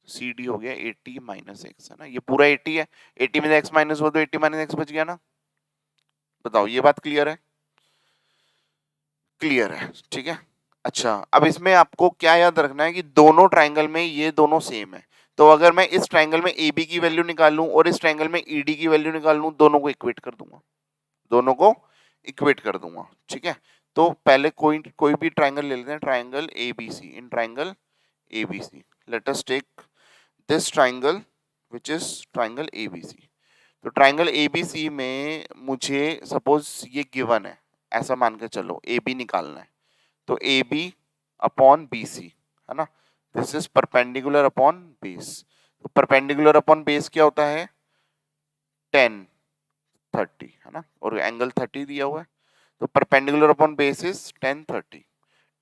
CD हो गया 80 माइनस एक्स, है ना। ये पूरा 80 है, 80 में से x माइनस हुआ तो 80 माइनस एक्स बच गया ना। बताओ, ये बात क्लियर है, क्लियर है। ठीक है, अच्छा अब इसमें आपको क्या याद रखना है कि दोनों ट्राइंगल में ये दोनों सेम है। तो अगर मैं इस ट्राइंगल में ए बी की वैल्यू निकाल लूं और इस ट्राइंगल में ई डी की वैल्यू निकाल लूं, दोनों को इक्वेट कर दूंगा, दोनों को इक्वेट कर दूंगा। ठीक है, तो पहले कोई कोई भी ट्राइंगल ले लेते हैं, triangle A B C. In triangle A B C, let us take this triangle which is triangle A B C. तो ट्राइंगल ए बी सी में मुझे सपोज ये गिवन है, ऐसा मान के चलो ए बी निकालना है। तो A B upon B C, है ना, this is perpendicular upon base. तो परपेंडिकुलर अपॉन बेस क्या होता है, 10 30, है ना, और एंगल 30 दिया हुआ है। तो परपेंडिकुलर अपॉन बेस इज 10 30।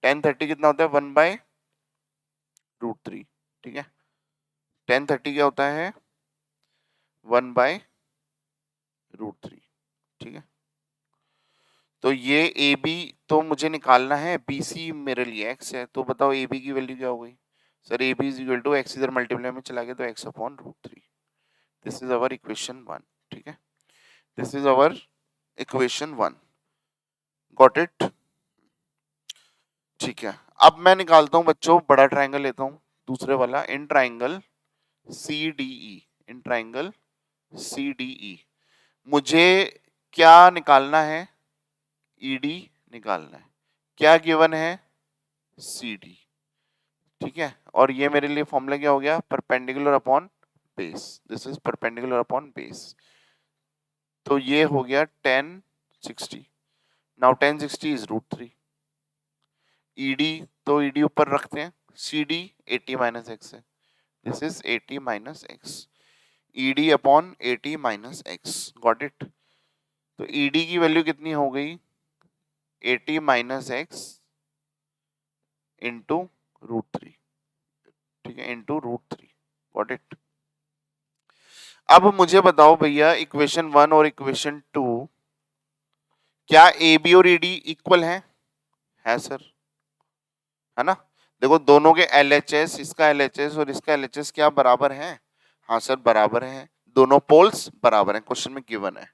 10 30 कितना होता है, 1/√3। ठीक है, 10 30 क्या होता है, 1/√3। ठीक है, तो ये ए बी तो मुझे निकालना है, बी सी मेरे लिए एक्स है। तो बताओ ए बी की वैल्यू क्या हो गई, sir A B is equal to X, इधर मल्टीप्लाई में चला गया तो x/√3। This is our equation 1। ठीक है, this is our equation 1, got it. ठीक है, अब मैं निकालता हूं बच्चों, बड़ा ट्राइंगल लेता हूं, दूसरे वाला, in triangle C D E. In triangle C D E मुझे क्या निकालना है, ईडी निकालना है। क्या गिवन है, सी डी। ठीक है, और ये मेरे लिए फॉर्मूला क्या हो गया, perpendicular upon base. This is perpendicular upon base. तो ये हो गया 1060। Now 1060 is √3। ईडी तो ईडी ऊपर रखते हैं, सी डी 80 माइनस एक्स है, this is 80 minus x. ED upon 80 minus x, got it. तो ईडी की वैल्यू कितनी हो गई, 80 माइनस एक्स इंटू √3। ठीक है, इंटू √3, गॉट इट। अब मुझे बताओ भैया, इक्वेशन 1 और इक्वेशन 2, क्या ए बी और ईडी इक्वल है सर, है ना। देखो दोनों के एलएचएस, इसका एलएचएस और इसका एलएचएस क्या बराबर है, हाँ सर बराबर है, दोनों पोल्स बराबर हैं, क्वेश्चन में गिवन है।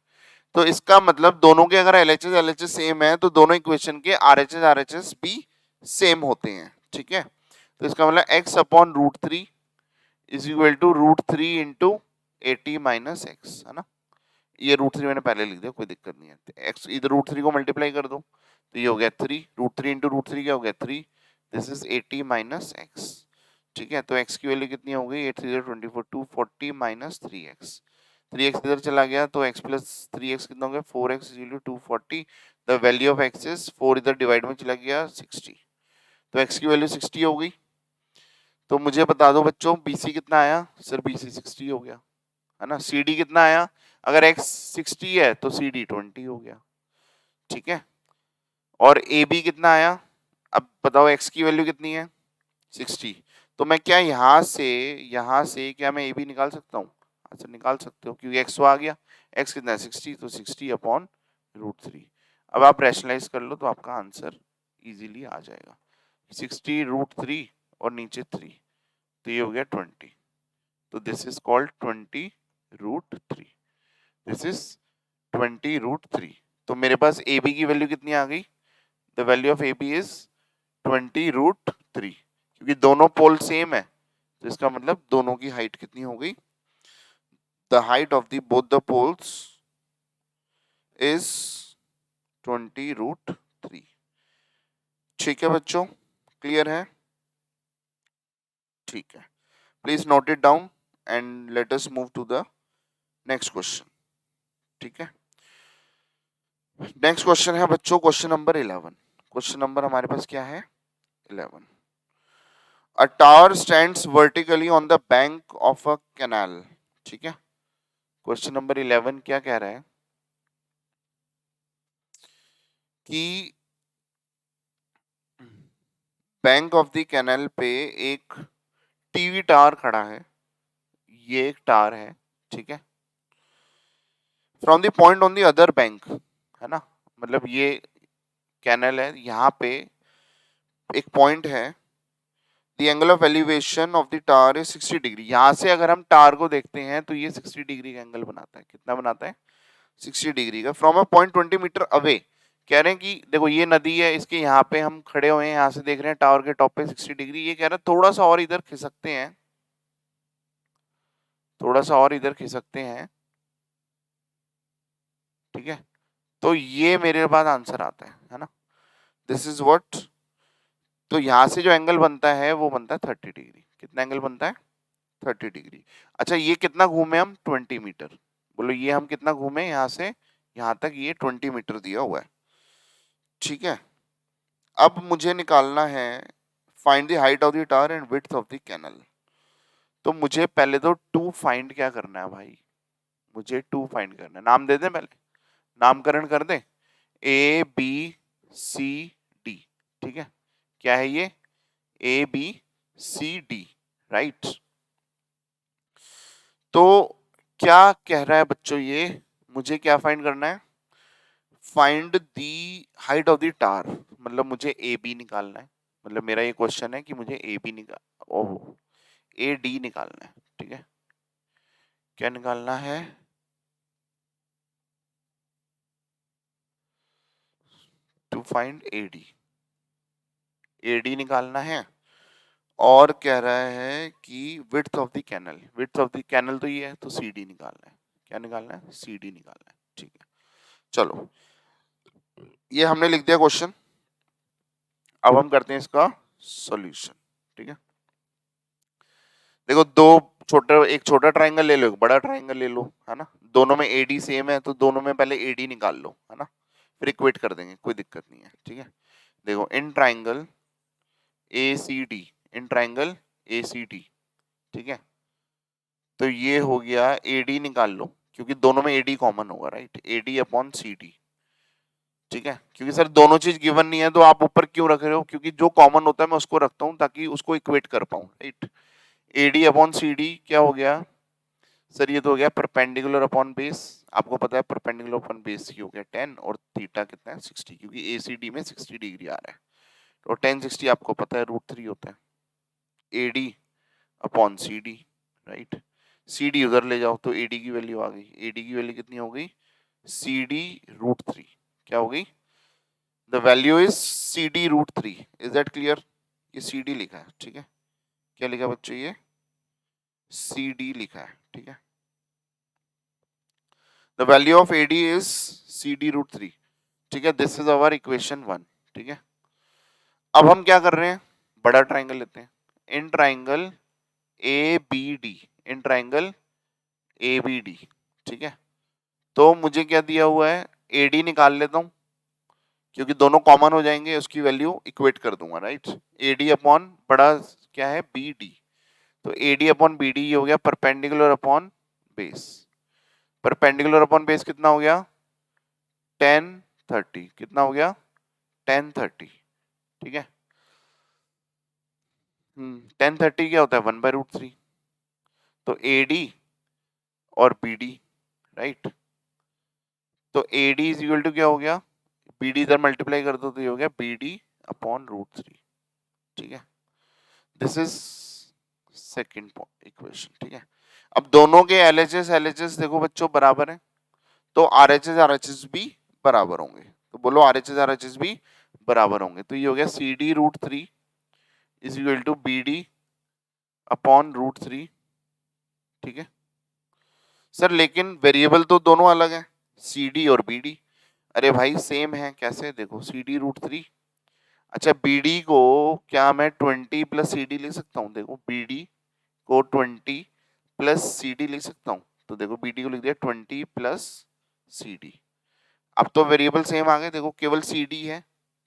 तो इसका मतलब दोनों के अगर LHS सेम है तो दोनों इक्वेशन के RHS भी सेम होते हैं, ठीक है। तो इसका मतलब x upon root three is equal to root three into 80 minus X, है ना। ये रूट थ्री मैंने पहले लिख दिया, कोई दिक्कत नहीं है। एक्स इधर रूट थ्री को मल्टीप्लाई कर दो तो ये हो गया three, root three into root three क्या हो गया three, this is 80 minus X, ठीक है। तो x की वैल्यू कितनी हो गई, 8 3 24, 240 माइनस 3x, 3x इधर चला गया तो x प्लस 3x कितना हो गया 4x is equal to 240, the value of x is 4 इधर डिवाइड में चला गया 60, तो x की वैल्यू 60 हो गई। तो मुझे बता दो बच्चों BC कितना आया, सर BC 60 हो गया, है ना। CD कितना आया, अगर x 60 है तो CD 20 हो गया, ठीक है। और AB कितना आया, अब बताओ x की वैल्यू कितनी है 60, तो मैं क्या यहाँ से क्या मैं AB निकाल सकता हूँ, अच्छा निकाल सकते हो क्योंकि x तो आ गया, x कितना है 60, तो 60 अपॉन रूट थ्री। अब आप रैशनलाइज कर लो तो आपका आंसर इजीली आ जाएगा, 60 रूट थ्री और नीचे 3, तो ये हो गया 20, तो this is called 20 root three, this is 20 root three. तो मेरे पास AB की वैल्यू कितनी आ गई, the value of AB is 20 root three, क्योंकि दोनों पोल सेम है तो इसका मतलब दोनों की हाइट कितनी हो गई, the height of the both the poles is 20 root three. ठीक है बच्चों, क्लियर है, ठीक है। Please note it down and let us move to the next question, ठीक है। नेक्स्ट क्वेश्चन है बच्चों क्वेश्चन नंबर 11, क्वेश्चन नंबर हमारे पास क्या है 11। A tower stands vertically on the bank of a canal, ठीक है। क्वेश्चन नंबर 11 क्या कह रहा है कि बैंक ऑफ द कैनाल पे एक टीवी टावर खड़ा है, ये एक टावर है, ठीक है। From the point on the other bank, है ना, मतलब ये कैनल है, यहाँ पे एक पॉइंट है, the angle of elevation of the tower is 60 degree. यहाँ से अगर हम टावर को देखते हैं तो ये 60 डिग्री का एंगल बनाता है, कितना बनाता है 60 डिग्री का, from a point 20 meter away. कह रहे हैं कि देखो ये नदी है, इसके यहाँ पे हम खड़े हुए हैं, यहाँ से देख रहे हैं टावर के टॉप पे 60 डिग्री, ये कह रहा है थोड़ा सा और इधर खिसकते हैं, थोड़ा सा और इधर खिसकते हैं, ठीक है। तो ये मेरे पास आंसर आता है ना, दिस इज व्हाट। तो यहाँ से जो एंगल बनता है वो बनता है 30 डिग्री, कितना एंगल बनता है 30 डिग्री। अच्छा ये कितना घूमे हम 20 मीटर, बोलो ये हम कितना घूमे यहाँ से यहाँ तक, ये 20 मीटर दिया हुआ है, ठीक है। अब मुझे निकालना है find the height of the tower and width of the canal. तो मुझे पहले तो टू फाइंड क्या करना है भाई, मुझे टू फाइंड करना है, नाम दे दें पहले, नामकरण कर दें, ABCD, ठीक है। क्या है ये ABCD, राइट। तो क्या कह रहा है बच्चों, ये मुझे क्या फाइंड करना है, find the height of the tower, मतलब मुझे AB निकालना है, मतलब मेरा ये क्वेश्चन है कि मुझे AB निकाल ओह AD निकालना है, ठीक है। क्या निकालना है, टू फाइंड AD निकालना है, और कह रहा है कि width of the canal, width of the canal तो ये है तो CD निकालना है, क्या निकालना है CD निकालना है, ठीक है। चलो ये हमने लिख दिया क्वेश्चन, अब हम करते हैं इसका सॉल्यूशन, ठीक है। देखो दो छोटा, एक छोटा ट्राइंगल ले लो, एक बड़ा ट्राइंगल ले लो, है ना, दोनों में AD सेम है तो दोनों में पहले AD निकाल लो, है ना, फिर इक्वेट कर देंगे, कोई दिक्कत नहीं है, ठीक है। देखो in triangle ACD, in triangle ACD, ठीक है। तो ये हो गया AD निकाल लो, क्योंकि दोनों में AD कॉमन होगा, राइट, AD अपॉन CD, ठीक है। क्योंकि सर दोनों चीज गिवन नहीं है तो आप ऊपर क्यों रख रहे हो, क्योंकि जो कॉमन होता है मैं उसको रखता हूं ताकि उसको इक्वेट कर पाऊं, राइट। AD अपॉन CD क्या हो गया सर, ये तो हो गया परपेंडिकुलर अपॉन बेस, आपको पता है परपेंडिकुलर अपॉन बेस की हो गया 10 और थीटा कितना है 60, क्योंकि ACD में 60 डिग्री आ रहा है, और 10 60 आपको पता है √3 होता है, AD upon CD, right. CD उधर ले जाओ तो AD की वैल्यू आ गई, AD की वैल्यू कितनी हो गई CD√3 क्या हो गई? The value is CD√3। Is that clear? ये CD लिखा है, ठीक है। क्या लिखा बच्चों? ये CD लिखा है, ठीक है। The value of AD is CD√3, ठीक है। दिस इज अवर इक्वेशन 1, ठीक है। अब हम क्या कर रहे हैं? बड़ा ट्राइंगल लेते हैं। In triangle ABD, in triangle ABD, ठीक है। तो मुझे क्या दिया हुआ है? AD निकाल लेता हूं, क्योंकि दोनों कॉमन हो जाएंगे, उसकी वैल्यू इक्वेट कर दूंगा, राइट। AD अपॉन बड़ा क्या है? BD। तो AD अपॉन BD हो गया perpendicular upon base. Perpendicular upon base कितना हो गया? 1030। कितना हो गया? 1030, ठीक है। 1030 क्या होता है? 1/√3। तो AD और BD, राइट। तो AD इज इक्वल टू क्या हो गया? BD इधर मल्टीप्लाई कर दो तो ये हो गया BD अपॉन √3, ठीक है। दिस इज सेकंड इक्वेशन, ठीक है। अब दोनों के LHS देखो बच्चों बराबर है, तो RHS भी बराबर होंगे। तो बोलो RHS भी बराबर होंगे। तो ये हो गया CD√3 is equal to BD upon √3, ठीक है। सर लेकिन वेरिएबल तो दोनों अलग है, CD और BD। अरे भाई सेम है, कैसे? देखो CD√3। अच्छा BD को क्या मैं 20 प्लस CD लिख सकता हूँ? देखो BD को 20 प्लस CD लिख सकता हूँ। तो देखो BD को लिख दिया 20 प्लस CD। अब तो वेरिएबल सेम आ गए, देखो केवल CD है,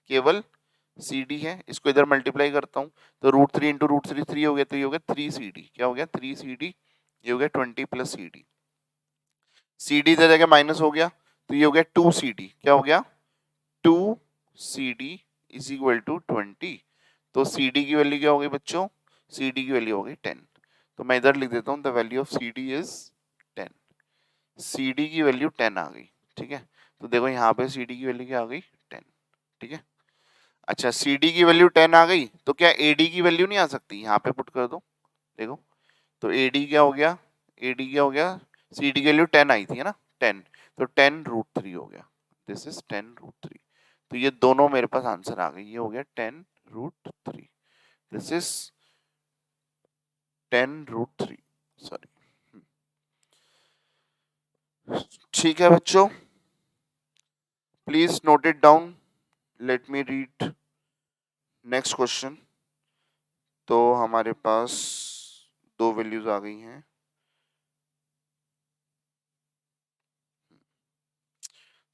केवल CD है। इसको इधर मल्टीप्लाई करता हूँ तो √3 इंटू √3 3 हो गया, तो ये हो गया 3CD। क्या हो गया? 3CD। ये हो गया 20 प्लस CD। CD इधर जगह माइनस हो गया, तो ये हो गया 2CD। क्या हो गया? 2CD is equal to 20। तो CD की वैल्यू क्या हो गई बच्चों? CD की वैल्यू हो गई 10। तो मैं इधर लिख देता हूँ the value of CD is 10। CD की वैल्यू 10 आ गई, ठीक है। तो देखो यहाँ पे CD की वैल्यू क्या आ गई? 10, ठीक है। अच्छा CD की वैल्यू 10 आ गई, तो क्या AD की वैल्यू नहीं आ सकती? यहाँ पे पुट कर दो, देखो। तो AD क्या हो गया? AD क्या हो गया? CD की वैल्यू 10 आई थी, है ना? 10, तो 10√3 हो गया। This is 10√3। तो ये दोनों मेरे पास आंसर आ गई। ये हो गया 10√3। This is 10√3, sorry. ठीक है बच्चों, please note it down. Let me read next question. तो हमारे पास दो वैल्यूज आ गई हैं।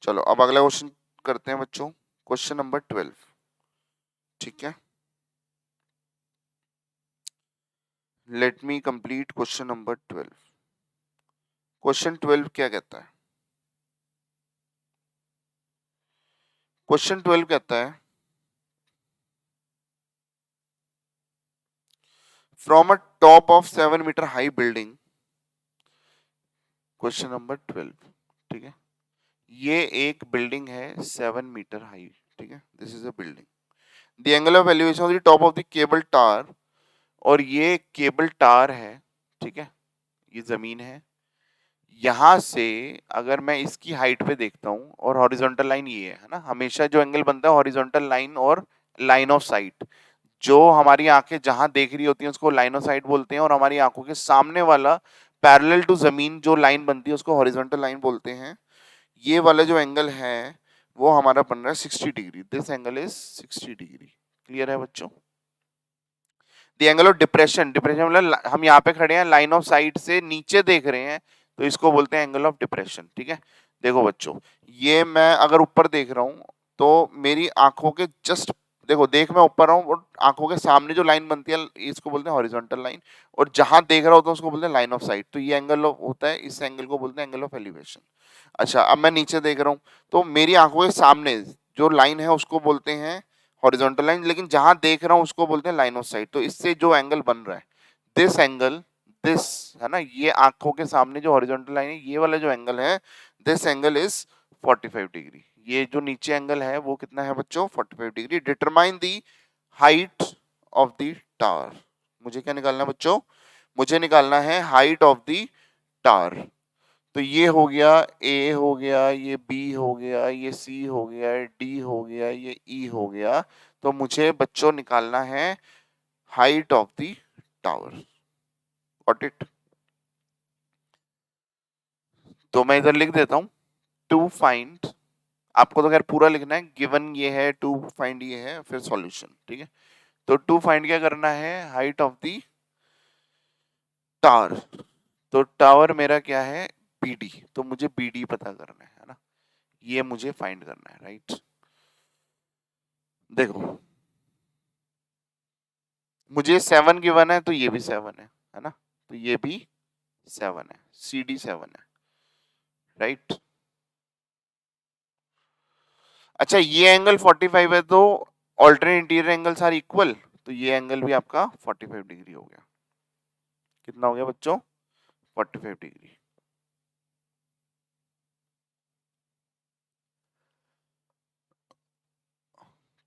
चलो अब अगला क्वेश्चन करते हैं बच्चों, क्वेश्चन नंबर 12, ठीक है। Let me complete question number 12। Question 12 क्या कहता है? क्वेश्चन 12 कहता है from a top of 7 meter high building. Question number 12, ठीक है। ये एक बिल्डिंग है 7 मीटर हाई, ठीक है। This is a building. The angle of elevation of the top of the cable tower, और ये केबल टावर है, ठीक है। ये जमीन है। यहां से अगर मैं इसकी हाइट पे देखता हूँ और हॉरिजॉन्टल लाइन ये है ना, हमेशा जो एंगल बनता है हॉरिजॉन्टल लाइन और लाइन ऑफ साइट, जो हमारी आंखें जहां देख रही होती हैं उसको लाइन ऑफ साइट बोलते हैं, और हमारी आंखों के सामने वाला पैरेलल टू जमीन जो लाइन बनती है उसको हॉरिजॉन्टल लाइन बोलते हैं। ये वाला जो एंगल है वो हमारा बन रहा है 60 degree. This angle is 60 degree. Clear है बच्चों? The angle of depression, depression मतलब हम यहाँ पे खड़े हैं, लाइन ऑफ साइट से नीचे देख रहे हैं, तो इसको बोलते हैं एंगल ऑफ डिप्रेशन, ठीक है। देखो बच्चों, ये मैं अगर ऊपर देख रहा हूँ तो मेरी आंखों के जस्ट, देखो देख मैं ऊपर हूँ और आंखों के सामने जो लाइन बनती है इसको बोलते हैं हॉरिजॉन्टल लाइन, और जहां देख रहा होता हूँ उसको बोलते हैं लाइन ऑफ साइट। तो ये एंगल होता है, इस एंगल को बोलते हैं एंगल ऑफ एलिवेशन। अच्छा अब मैं नीचे देख रहा हूँ तो मेरी आंखों के सामने जो लाइन है उसको बोलते हैं हॉरिजॉन्टल लाइन, लेकिन जहां देख रहा हूँ उसको बोलते हैं लाइन ऑफ साइट। तो इससे जो एंगल बन रहा है, दिस एंगल, दिस है ना, ये आंखों के सामने जो हॉरिजॉन्टल लाइन है ये वाला जो एंगल है, दिस एंगल इज 45 डिग्री। ये जो नीचे एंगल है वो कितना है बच्चों? 45 degree. Determine the height of the tower. मुझे क्या निकालना है बच्चों? मुझे निकालना है हाइट ऑफ द टावर। तो ये हो गया ए हो गया, ये बी हो गया, ये सी हो गया, डी हो गया, ये ई हो गया। तो मुझे बच्चों निकालना है height of the tower. Got it? तो मैं इधर लिख देता हूं टू फाइंड, आपको तो खैर पूरा लिखना है, गिवन ये है, टू फाइंड ये है, फिर सॉल्यूशन। ठीक है, तो टू फाइंड क्या करना है? Height of the tower. तो टावर मेरा क्या है? बीडी। तो मुझे बीडी पता करना है ना, ये मुझे फाइंड करना है, राइट? देखो, मुझे 7 गिवन है, तो ये भी 7 है ना? तो ये भी 7 है, सी डी 7 है, राइट? अच्छा, ये एंगल 45 है, तो alternate interior angles are equal, तो ये एंगल भी आपका 45 डिग्री हो गया। कितना हो गया बच्चों? 45 डिग्री।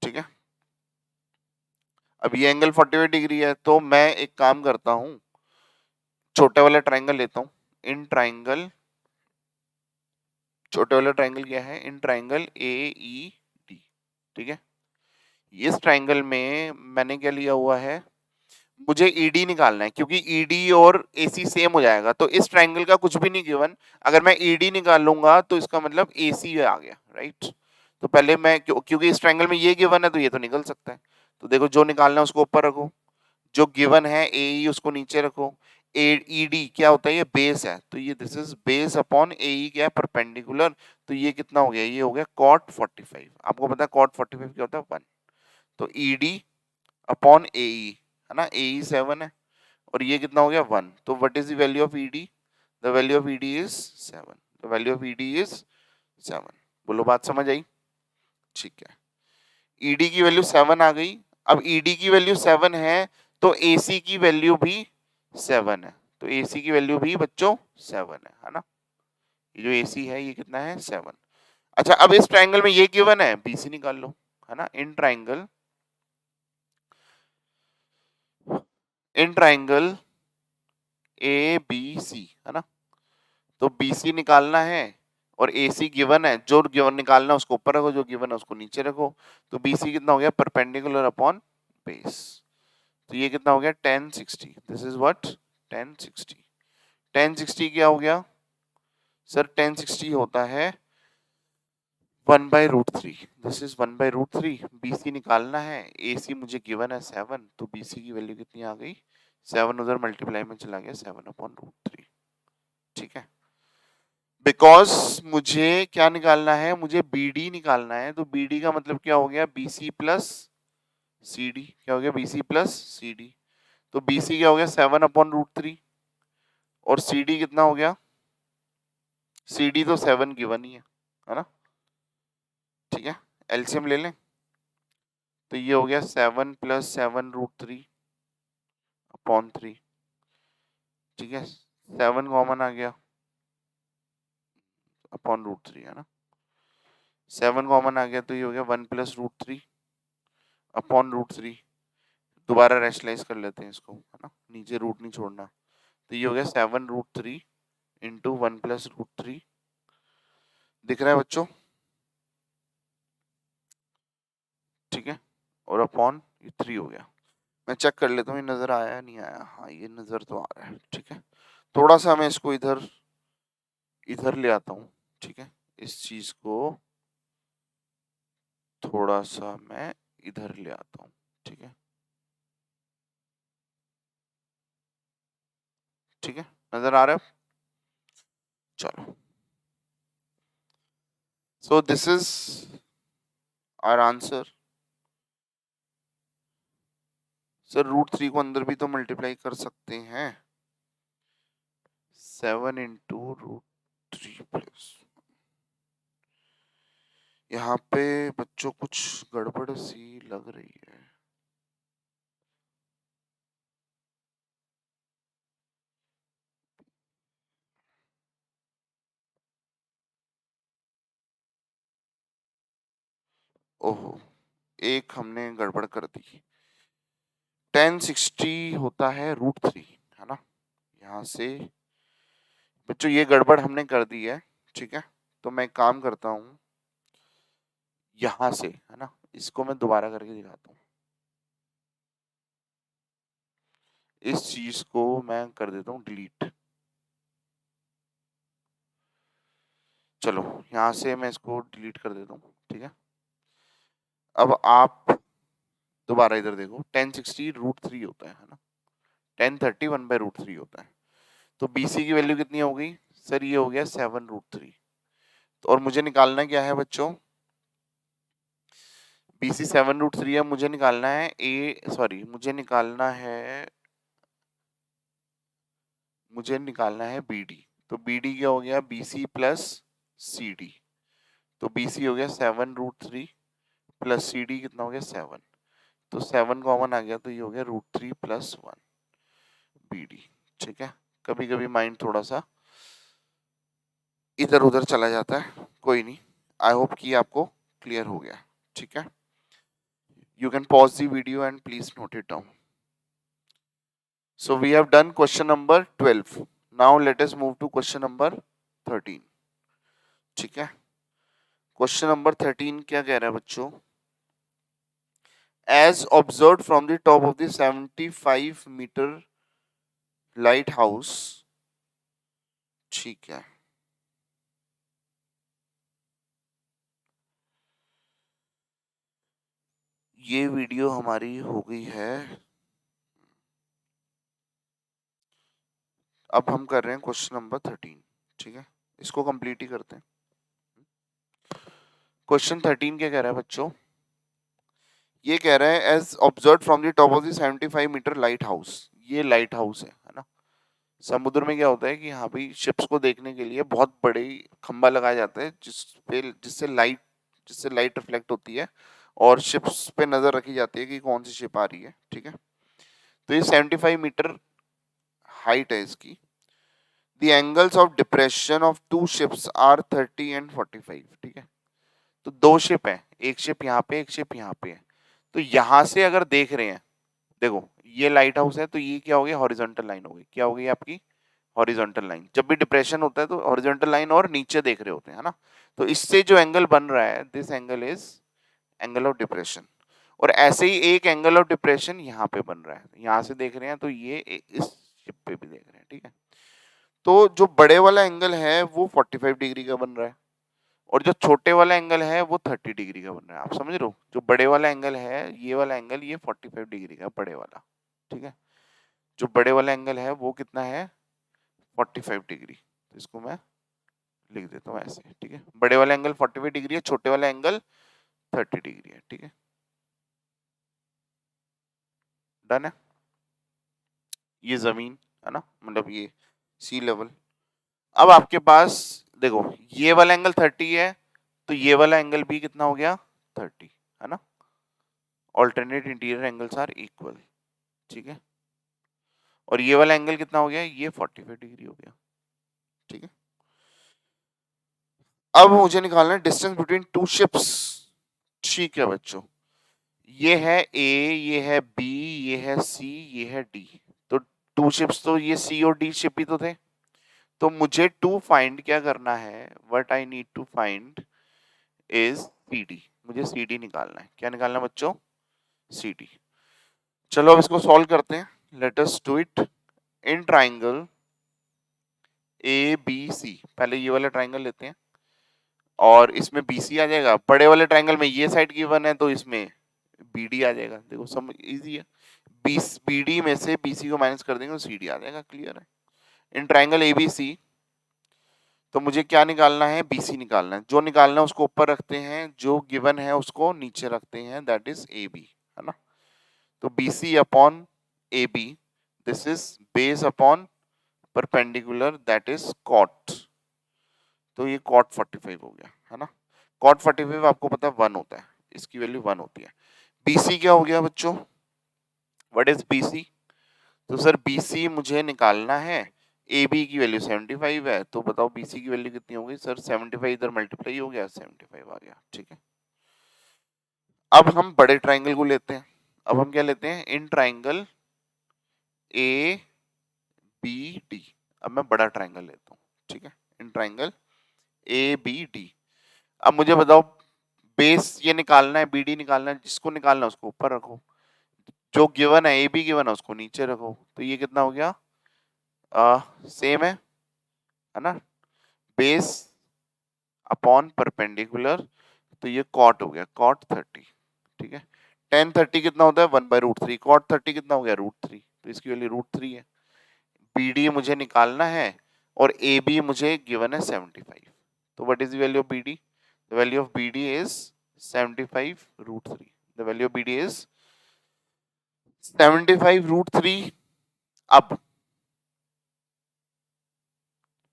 ठीक है, अब ये एंगल 45 डिग्री है, तो मैं एक काम करता हूं, छोटे वाला ट्राइंगल लेता हूं। इन ट्राइंगल, छोटे वाला ट्राइंगल क्या है? इन ट्राइंगल ए ई डी। ठीक है, इस ट्राइंगल में मैंने क्या लिया हुआ है? मुझे ईडी निकालना है, क्योंकि ईडी और एसी सेम हो जाएगा। तो इस ट्राइंगल का कुछ भी नहीं गिवन, अगर मैं ईडी निकाल लूंगा तो इसका मतलब एसी आ गया, राइट? तो पहले मैं क्योंकि इस ट्राइंगल में ये गिवन है, तो ये तो निकल सकता है। तो देखो, जो निकालना है उसको ऊपर रखो, जो गिवन है ए उसको नीचे रखो। ए ईडी क्या होता है? ये बेस है, तो ये दिस इज बेस अपॉन ए क्या है? परपेंडिकुलर। तो ये कितना हो गया? ये हो गया कॉट 45। आपको पता है कॉट 45 क्या होता है? 1। तो ईडी अपॉन ए है ना, ए 7 है, और ये कितना हो गया? 1। तो what is the value of ED? The value of ED is 7। The value of ED is 7। बोलो, बात समझ आई? ठीक है, ईडी की वैल्यू 7 आ गई। अब ईडी की वैल्यू 7 है, तो एसी की वैल्यू भी 7 है। तो एसी की वैल्यू भी बच्चों 7 है ना? ये जो एसी है ये कितना है? 7। अच्छा, अब इस ट्राइंगल में ये गिवन है, बीसी निकाल लो, है ना? इन ट्राइंगल ए बी सी, है ना? तो बीसी निकालना है, और एसी गिवन है, जो गिवन निकालना है उसको ऊपर रखो, जो गिवन है उसको नीचे रखो। तो बीसी कितना हो गया? Perpendicular upon base. तो ये कितना हो गया? 1060। This is what? 1060। 1060 क्या हो गया सर? 1060 होता है 1/√3। This is 1/√3। बीसी निकालना है, एसी मुझे गिवन है 7, तो बीसी की वैल्यू कितनी आ गई? 7 उधर मल्टीप्लाई में चला गया, 7/√3। ठीक है, बिकॉज मुझे क्या निकालना है? मुझे बीडी निकालना है। तो बीडी का मतलब क्या हो गया? BC plus CD. क्या हो गया? BC plus CD. तो बीसी क्या हो गया? 7/√3। और सीडी कितना हो गया? सीडी तो 7 गिवन ही है ना? ठीक है, एलसीएम ले लें, तो ये हो गया 7 + 7√3 अपॉन 3। ठीक है, 7 कॉमन आ गया अपॉन √3, है ना? 7 कॉमन आ गया, तो ये हो गया 1 + √3 अपॉन √3। दोबारा रैशनलाइज कर लेते हैं इसको, है ना? नीचे रूट नहीं छोड़ना। तो ये हो गया 7√3 इंटू 1 + √3। दिख रहा है बच्चों? ठीक है, और अपॉन ये 3 हो गया। मैं चेक कर लेता हूँ ये नजर आया नहीं आया। हाँ, ये नजर तो आ रहा है। ठीक है, थोड़ा सा मैं इसको इधर इधर ले आता हूँ। ठीक है, इस चीज को थोड़ा सा मैं इधर ले आता हूँ। ठीक है, ठीक है, नजर आ रहा है? चलो, so this is our answer. Sir √3 को अंदर भी तो मल्टीप्लाई कर सकते हैं। 7 इंटू √3 प्लस, यहाँ पे बच्चों कुछ गड़बड़ सी लग रही है। ओहो, एक हमने गड़बड़ कर दी। 1060 होता है √3, है ना? यहाँ से बच्चों ये गड़बड़ हमने कर दी है, ठीक है। तो मैं एक काम करता हूँ, यहां से है ना, इसको मैं दोबारा करके दिखाता हूँ। इस चीज को मैं कर देता हूँ डिलीट। चलो यहां से मैं इसको डिलीट कर देता हूँ, ठीक है। अब आप दोबारा इधर देखो, 1060√3 होता है ना, 1030 1/√3 होता है। तो BC की वैल्यू कितनी हो गई सर? ये हो गया 7√3। तो और मुझे निकालना क्या है बच्चों? BC 7√3 है, मुझे निकालना है मुझे निकालना है BD। तो BD क्या हो गया? BC plus CD। तो BC हो गया 7√3 प्लस CD कितना हो गया? 7। तो 7 कॉमन आ गया, तो ये हो गया √3 प्लस 1 BD, ठीक है। कभी कभी माइंड थोड़ा सा इधर उधर चला जाता है, कोई नहीं। आई होप कि आपको क्लियर हो गया, ठीक है। You can pause the video and please note it down. So we have done question number 12. Now let us move to question number 13. ठीक है। क्वेश्चन नंबर 13 क्या कह रहा है बच्चों? As observed from the top of the 75-meter lighthouse, ठीक है। ये वीडियो हमारी हो गई है। अब हम कर रहे हैं क्वेश्चन नंबर 13, ठीक है। इसको कंप्लीट ही करते हैं। क्वेश्चन 13 क्या कह रहा है बच्चों? ये कह रहा है as observed from the top of the 75-मीटर लाइट हाउस। ये लाइट हाउस है ना। समुद्र में क्या होता है कि यहाँ पे शिप्स को देखने के लिए बहुत बड़े खंबा लगाया जाता है, जिससे लाइट रिफ्लेक्ट होती है और शिप्स पे नजर रखी जाती है कि कौन सी शिप आ रही है, ठीक है। तो ये 75 मीटर हाइट है इसकी। The angles of depression of two ships are 30 and 45, ठीक है। तो दो शिप है, एक शिप यहाँ पे, एक शिप यहाँ पे है। तो यहां से अगर देख रहे हैं, देखो ये लाइट हाउस है, तो ये क्या हो गया? हॉरिजॉन्टल लाइन हो गई। क्या हो गई आपकी? Horizontal line. जब भी डिप्रेशन होता है तो हॉरिजॉन्टल लाइन और नीचे देख रहे होते हैं, है ना। तो इससे जो एंगल बन रहा है, this angle is angle of depression. और ऐसे ही एक एंगल ऑफ डिप्रेशन यहाँ पे बन रहा है, यहाँ से देख रहे हैं तो ये इस शिप पे भी देख रहे हैं, ठीक है। तो जो बड़े वाला एंगल है वो 45 डिग्री का बन रहा है, और जो छोटे वाला एंगल है वो 30 डिग्री का बन रहा है। आप समझ रहे हो? जो बड़े वाला एंगल है, ये वाला एंगल, ये 45 डिग्री का बड़े वाला, ठीक है। जो बड़े वाला एंगल है वो कितना है? 45 डिग्री। तो इसको मैं लिख देता हूँ ऐसे, ठीक है। बड़े वाला एंगल 45 डिग्री है, छोटे वाला एंगल 30 डिग्री है, ठीक है। डन है। ये जमीन है ना, मतलब ये सी लेवल। अब आपके पास देखो, ये वाला एंगल 30 है, तो ये वाला एंगल भी कितना हो गया? 30, है ना। Alternate interior angles are equal, ठीक है। और ये वाला एंगल कितना हो गया? ये 45 डिग्री हो गया, ठीक है। अब मुझे निकालना है डिस्टेंस बिटवीन टू शिप्स, ठीक है बच्चों। ये है ए, ये है बी, ये है सी, ये है डी। तो टू शिप्स, तो ये सी और डी शिप ही तो थे। तो मुझे टू फाइंड क्या करना है? What I need to find is C D. मुझे सी डी निकालना है। क्या निकालना है बच्चों? C D. चलो अब इसको सॉल्व करते हैं। Let us do it. In triangle A B C, पहले ये वाला ट्राइंगल लेते हैं और इसमें बी सी आ जाएगा। बड़े वाले ट्राइंगल में ये साइड गिवन है, तो इसमें बी डी आ जाएगा। देखो सब इजी है। बी डी में से बी सी को माइनस कर देंगे तो सी डी आ जाएगा। क्लियर है। इन ट्राइंगल ए बी सी, तो मुझे क्या निकालना है? बी सी निकालना है। जो निकालना है उसको ऊपर रखते हैं, जो गिवन है उसको नीचे रखते हैं, दैट इज ए बी, है ना। तो B C upon A B, this is base upon perpendicular, that is cot. तो ये कॉट 45 हो गया, है ना। कॉट 45 आपको पता है 1 होता है, इसकी वैल्यू 1 होती है। बीसी क्या हो गया बच्चों? What is BC? तो सर बीसी मुझे निकालना है। ए बी की वैल्यू 75 है, तो बताओ बीसी की वैल्यू कितनी होगी? सर 75 इधर मल्टीप्लाई हो गया, 75 आ गया, ठीक है। अब हम बड़े ट्राइंगल को लेते हैं। अब हम क्या लेते हैं? In triangle A B D. अब मैं बड़ा ट्राइंगल लेता हूँ, इन ट्राइंगल ABD। अब मुझे बताओ बेस ये निकालना है, BD निकालना है, जिसको निकालना है उसको ऊपर रखो, जो गिवन है AB गिवन है उसको नीचे रखो। तो ये कितना हो गया, सेम है ना, बेस अपॉन परपेंडिकुलर, तो ये कॉट हो गया, कॉट 30। ठीक है, tan 30 कितना होता है 1/√3, कॉट 30 कितना हो गया √3, तो इसकी वैल्यू √3 है। BD मुझे निकालना है और AB मुझे गिवन है 75। तो what is the value of BD? The value of BD is 75√3। The value of BD is 75√3। अब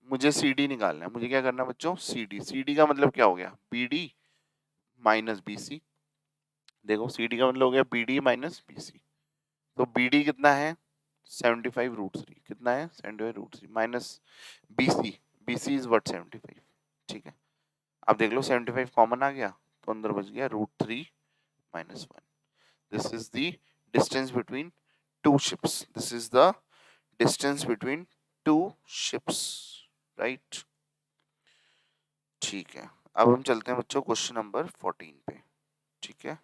मुझे CD निकालना है, मुझे क्या करना है बच्चों, CD का मतलब क्या हो गया, BD माइनस BC। देखो CD का मतलब हो गया BD माइनस BC। तो BD कितना है 75√3, कितना है 75√3 माइनस BC इज व्हाट 75। ठीक है, अब देख लो 75 कॉमन आ गया तो अंदर बच गया √3 minus 1। This is the distance between two ships, this is the distance between two ships, right. ठीक है, अब हम चलते हैं बच्चों क्वेश्चन नंबर 14 पे। ठीक है,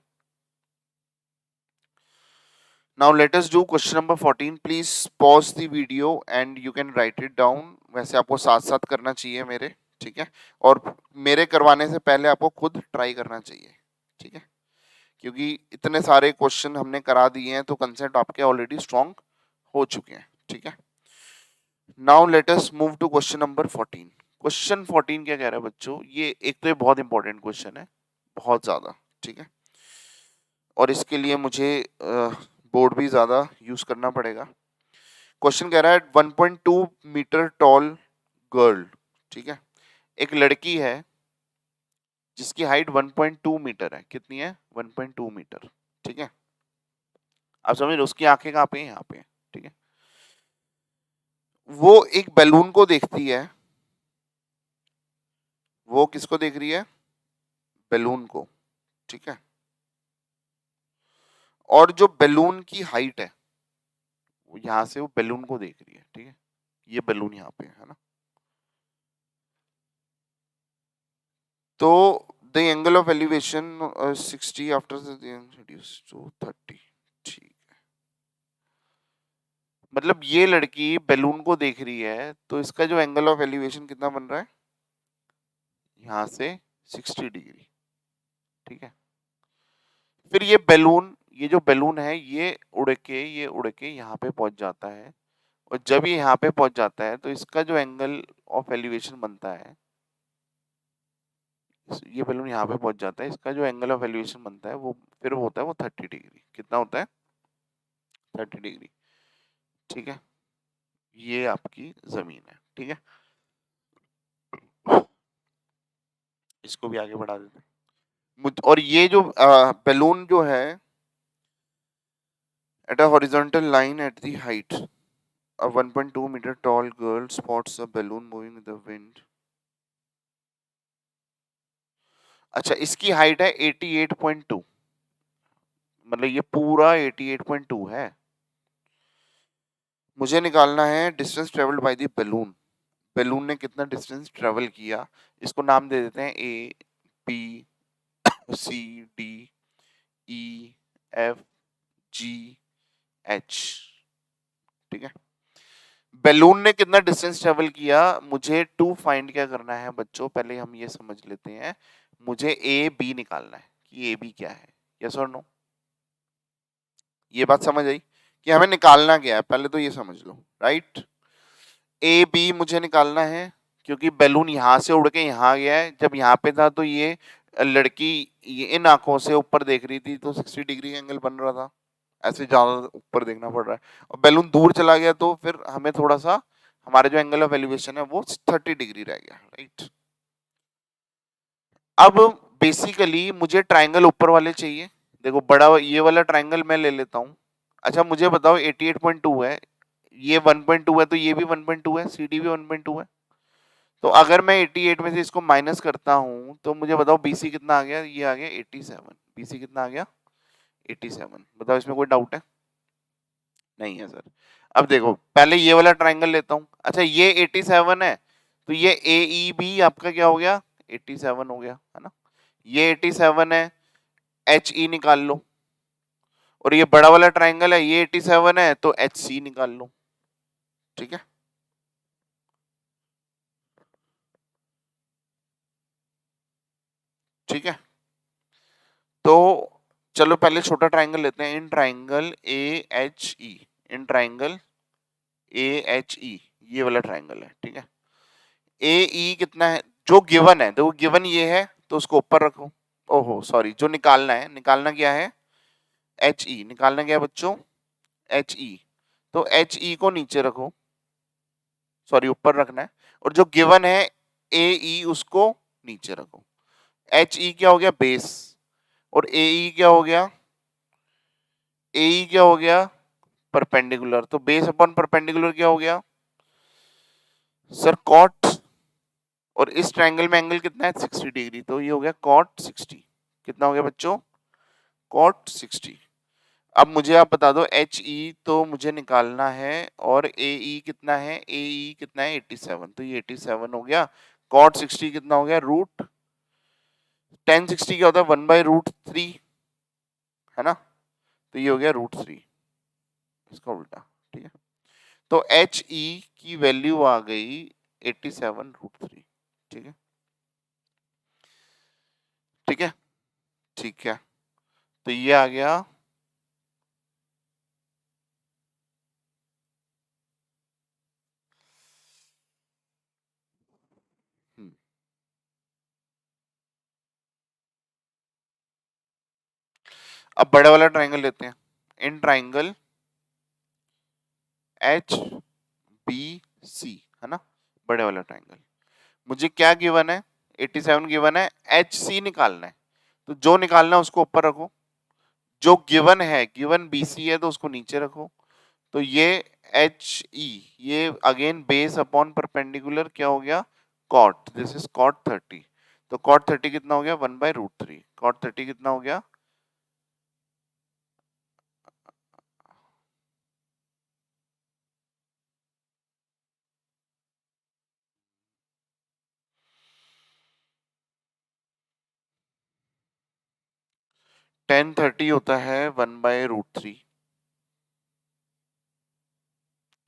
now let us do question number 14। please pause the video and you can write it down। वैसे आपको साथ साथ करना चाहिए मेरे, ठीक है, और मेरे करवाने से पहले आपको खुद ट्राई करना चाहिए। ठीक है, क्योंकि इतने सारे क्वेश्चन हमने करा दिए हैं तो कंसेप्ट आपके ऑलरेडी स्ट्रॉन्ग हो चुके हैं। ठीक है, now let us move to question number 14। Question 14 क्या कह रहा है बच्चों, ये एक तो ये बहुत इंपॉर्टेंट क्वेश्चन है, बहुत ज्यादा। ठीक है, और इसके लिए मुझे बोर्ड भी ज्यादा यूज करना पड़ेगा। क्वेश्चन कह रहा है 1.2 मीटर टॉल गर्ल, ठीक है, एक लड़की है जिसकी हाइट 1.2 मीटर है, कितनी है 1.2 मीटर। ठीक है, आप समझ लो उसकी आंखें कहाँ पे हैं, यहाँ पे हैं। ठीक है, वो एक बैलून को देखती है, वो किसको देख रही है, बैलून को। ठीक है, और जो बैलून की हाइट है वो यहाँ से वो बैलून को देख रही है। ठीक है, ये बैलून यहाँ पे है ना, तो the angle of elevation 60 after reduce to 30। ठीक, मतलब ये लड़की बैलून को देख रही है तो इसका जो एंगल ऑफ एलिवेशन कितना बन रहा है, यहाँ से 60 डिग्री। ठीक है, फिर ये जो बैलून है ये उड़ के यहाँ पे पहुंच जाता है, और जब ये यहाँ पे पहुंच जाता है तो इसका जो एंगल ऑफ एलिवेशन बनता है, ये बैलून यहाँ पे पहुंच जाता है, इसका जो एंगल ऑफ एलिवेशन बनता है वो फिर होता है वो 30 डिग्री। कितना होता है 30 डिग्री। ठीक है, ये आपकी जमीन है। ठीक है, इसको भी आगे बढ़ा देते हैं। और ये जो बैलून जो है at a horizontal line at the height, a 1.2 meter tall girl spots a balloon moving in the wind। अच्छा, इसकी हाइट है 88.2, मतलब ये पूरा 88.2 है। मुझे निकालना है distance travelled by the balloon, balloon ने कितना डिस्टेंस ट्रेवल किया। इसको नाम दे देते हैं ABCDEFGH। ठीक है, बैलून ने कितना डिस्टेंस ट्रेवल किया, मुझे टू फाइंड क्या करना है बच्चों, पहले हम ये समझ लेते हैं। मुझे ए बी निकालना है कि ए बी क्या है, यस और नो। ये बात समझ आई कि हमें निकालना क्या है, पहले तो ये समझ लो, राइट। ए बी मुझे निकालना है क्योंकि बैलून यहाँ से उड़ के यहाँ गया है, जब यहाँ पे था तो ये लड़की ये इन आंखों से ऊपर देख रही थी तो 60 डिग्री एंगल बन रहा था, ऐसे ज्यादा ऊपर देखना पड़ रहा है। और बैलून दूर चला गया तो फिर हमें थोड़ा सा हमारे जो एंगल ऑफ एलिवेशन है वो 30 डिग्री रह गया, राइट। अब बेसिकली मुझे ट्राइंगल ऊपर वाले चाहिए। देखो बड़ा ये वाला ट्राइंगल मैं ले लेता हूँ। अच्छा मुझे बताओ 88.2 है, ये 1.2 है तो ये भी 1.2 है, CD भी 1.2 है। तो अगर मैं 88 में से इसको माइनस करता हूँ तो मुझे बताओ BC कितना आ गया, ये आ गया 87। BC कितना आ गया 87। बताओ इसमें कोई डाउट है, नहीं है सर। अब देखो पहले ये वाला ट्राइंगल लेता हूँ। अच्छा ये 87 है तो ये ए ई बी आपका क्या हो गया 87 हो गया, है ना। ये 87 है, एच ई निकाल लो, और ये बड़ा वाला ट्राइंगल है, ये 87 है, तो एच सी निकाल लो। ठीक है, ठीक है। तो चलो पहले छोटा ट्राइंगल लेते हैं, in triangle A H E, in triangle A H E, ये वाला ट्राइंगल है, ठीक है। ए ई कितना है, जो गिवन है, तो गिवन ये है, तो उसको ऊपर रखो। ओहो सॉरी, जो निकालना है, निकालना क्या है, एच ई निकालना क्या है बच्चों, एच ई। तो एच ई को नीचे रखो, सॉरी ऊपर रखना है, और जो गिवन है ए ई उसको नीचे रखो। एच ई क्या हो गया बेस, और ए ई क्या हो गया, ए ई क्या हो गया परपेंडिकुलर। तो बेस अपॉन परपेंडिकुलर क्या हो गया सर कॉट, और इस ट्रायंगल में एंगल कितना है 60 डिग्री, तो ये हो गया कॉट 60। कितना हो गया बच्चों, कॉट 60। अब मुझे आप बता दो एच ई तो मुझे निकालना है, और ए ई कितना है, ए ई कितना है 87, तो ये 87 हो गया। कॉट 60 कितना हो गया रूट, टेन 60 क्या होता है 1/√3, है ना। तो ये हो गया √3, इसका उल्टा, ठीक है। तो एच ई की वैल्यू आ गई 87√3, ठीक है, ठीक है, ठीक है। तो ये आ गया, अब बड़े वाला ट्राइंगल लेते हैं, in triangle H B C, है ना, बड़े वाला ट्राइंगल। मुझे क्या गिवन है 87 गिवन है, एच सी निकालना है, तो जो निकालना है उसको ऊपर रखो, जो गिवन है, गिवन बी सी है तो उसको नीचे रखो। तो ये एच ई, ये अगेन बेस अपॉन परपेंडिकुलर क्या हो गया कॉट, दिस इज कॉट 30। तो कॉट 30 कितना हो गया 1/√3, कॉट 30 कितना हो गया 1030 होता है 1/√3,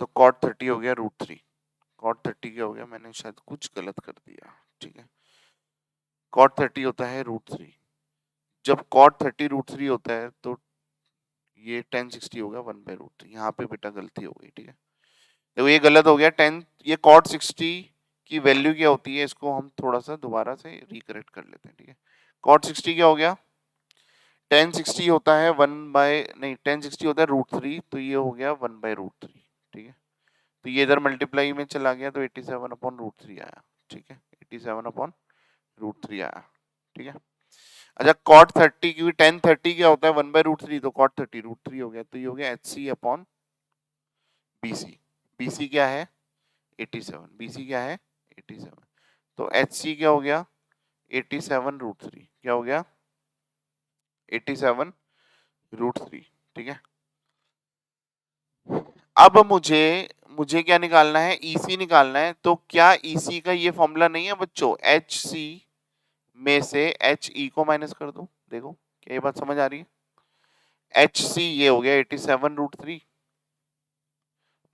तो कॉट 30 हो गया √3। कॉट 30 क्या हो गया, मैंने शायद कुछ गलत कर दिया, ठीक है। कॉट 30 होता है √3, जब कॉट 30 √3 होता है तो ये 1060 होगा 1/√3, यहाँ पे बेटा गलती हो गई, ठीक है। देखो ये गलत हो गया 10, ये कॉट 60 की वैल्यू क्या होती है, इसको हम थोड़ा सा दोबारा से रिकरेक्ट कर लेते हैं, ठीक है। कॉट 60 क्या हो गया 1060 होता है 1060 होता है √3, तो ये हो गया 1/√3, ठीक है। तो ये इधर मल्टीप्लाई में चला गया, तो 87/√3 आया, ठीक है, 87/√3 आया, ठीक है। अच्छा कॉट 30, क्योंकि 1030 क्या होता है 1/√3, तो कॉट 30 √3 हो गया, तो ये हो गया H C upon B C. B C क्या है 87, बी सी क्या है 87, तो एच सी क्या हो गया 87√3, क्या हो गया 87√3, ठीक है। अब मुझे मुझे क्या निकालना है EC निकालना है, तो क्या EC का ये फॉर्मूला नहीं है बच्चों, एच सी में से एच ई को माइनस कर दो। देखो क्या ये बात समझ आ रही है, एच सी ये हो गया 87√3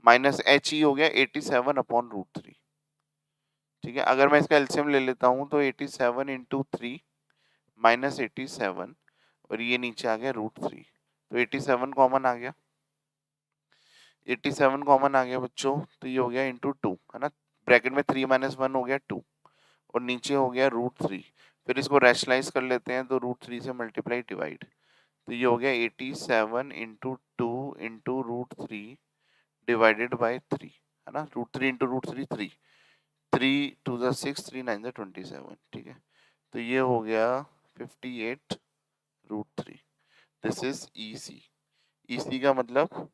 माइनस एच ई हो गया 87/√3, ठीक है। अगर मैं इसका एलसीएम ले लेता हूं तो 87 इंटू 3 माइनस 87, और ये नीचे आ गया √3, तो 87 कॉमन आ गया, 87 कॉमन आ गया बच्चों, तो ये हो गया इंटू 2, है ना, ब्रैकेट में 3 - 1 हो गया 2, और नीचे हो गया √3। फिर इसको रैशनलाइज कर लेते हैं, तो √3 से मल्टीप्लाई डिवाइड, तो ये हो गया 87 इंटू 2 इंटू √3 डिवाइडेड बाय 3, है ना, √3 इंटू √3 3, 3 2 द 6, 3 9 द 27, ठीक है। तो ये हो गया 58√3, दिस इज ईसी। ईसी का मतलब,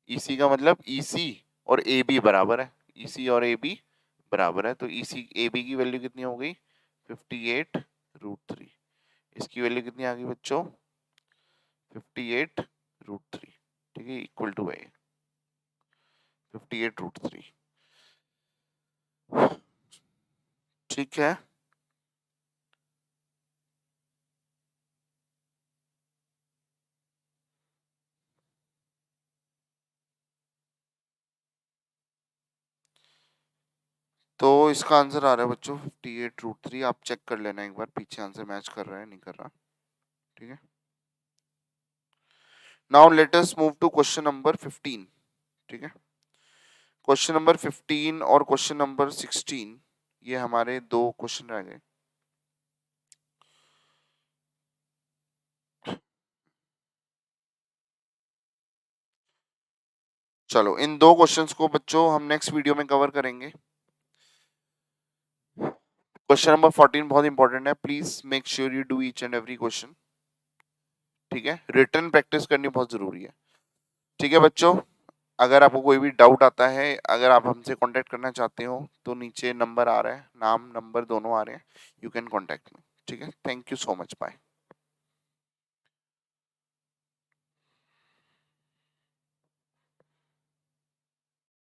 ईसी का मतलब ईसी और ए बी बराबर है, ईसी और ए बी बराबर है, तो ईसी ए बी की वैल्यू कितनी हो गई 58√3, इसकी वैल्यू कितनी आ गई बच्चों 58√3, ठीक है, इक्वल टू है 58√3। ठीक है, तो इसका आंसर आ रहा है बच्चों 58√3। आप चेक कर लेना एक बार पीछे आंसर मैच कर रहा है नहीं कर रहा। ठीक है, now let us move to question number 15। ठीक है, क्वेश्चन नंबर 15 और क्वेश्चन नंबर 16, ये हमारे दो क्वेश्चन रह गए। चलो इन दो क्वेश्चंस को बच्चों हम नेक्स्ट वीडियो में कवर करेंगे। क्वेश्चन नंबर 14 बहुत इंपॉर्टेंट है, please make sure you do each and every question. ठीक है, रिटन प्रैक्टिस करनी बहुत जरूरी है। ठीक है बच्चों, अगर आपको कोई भी डाउट आता है, अगर आप हमसे कांटेक्ट करना चाहते हो तो नीचे नंबर आ रहा है, नाम नंबर दोनों आ रहे हैं, यू कैन कांटेक्ट मी। ठीक है, thank you so much, bye.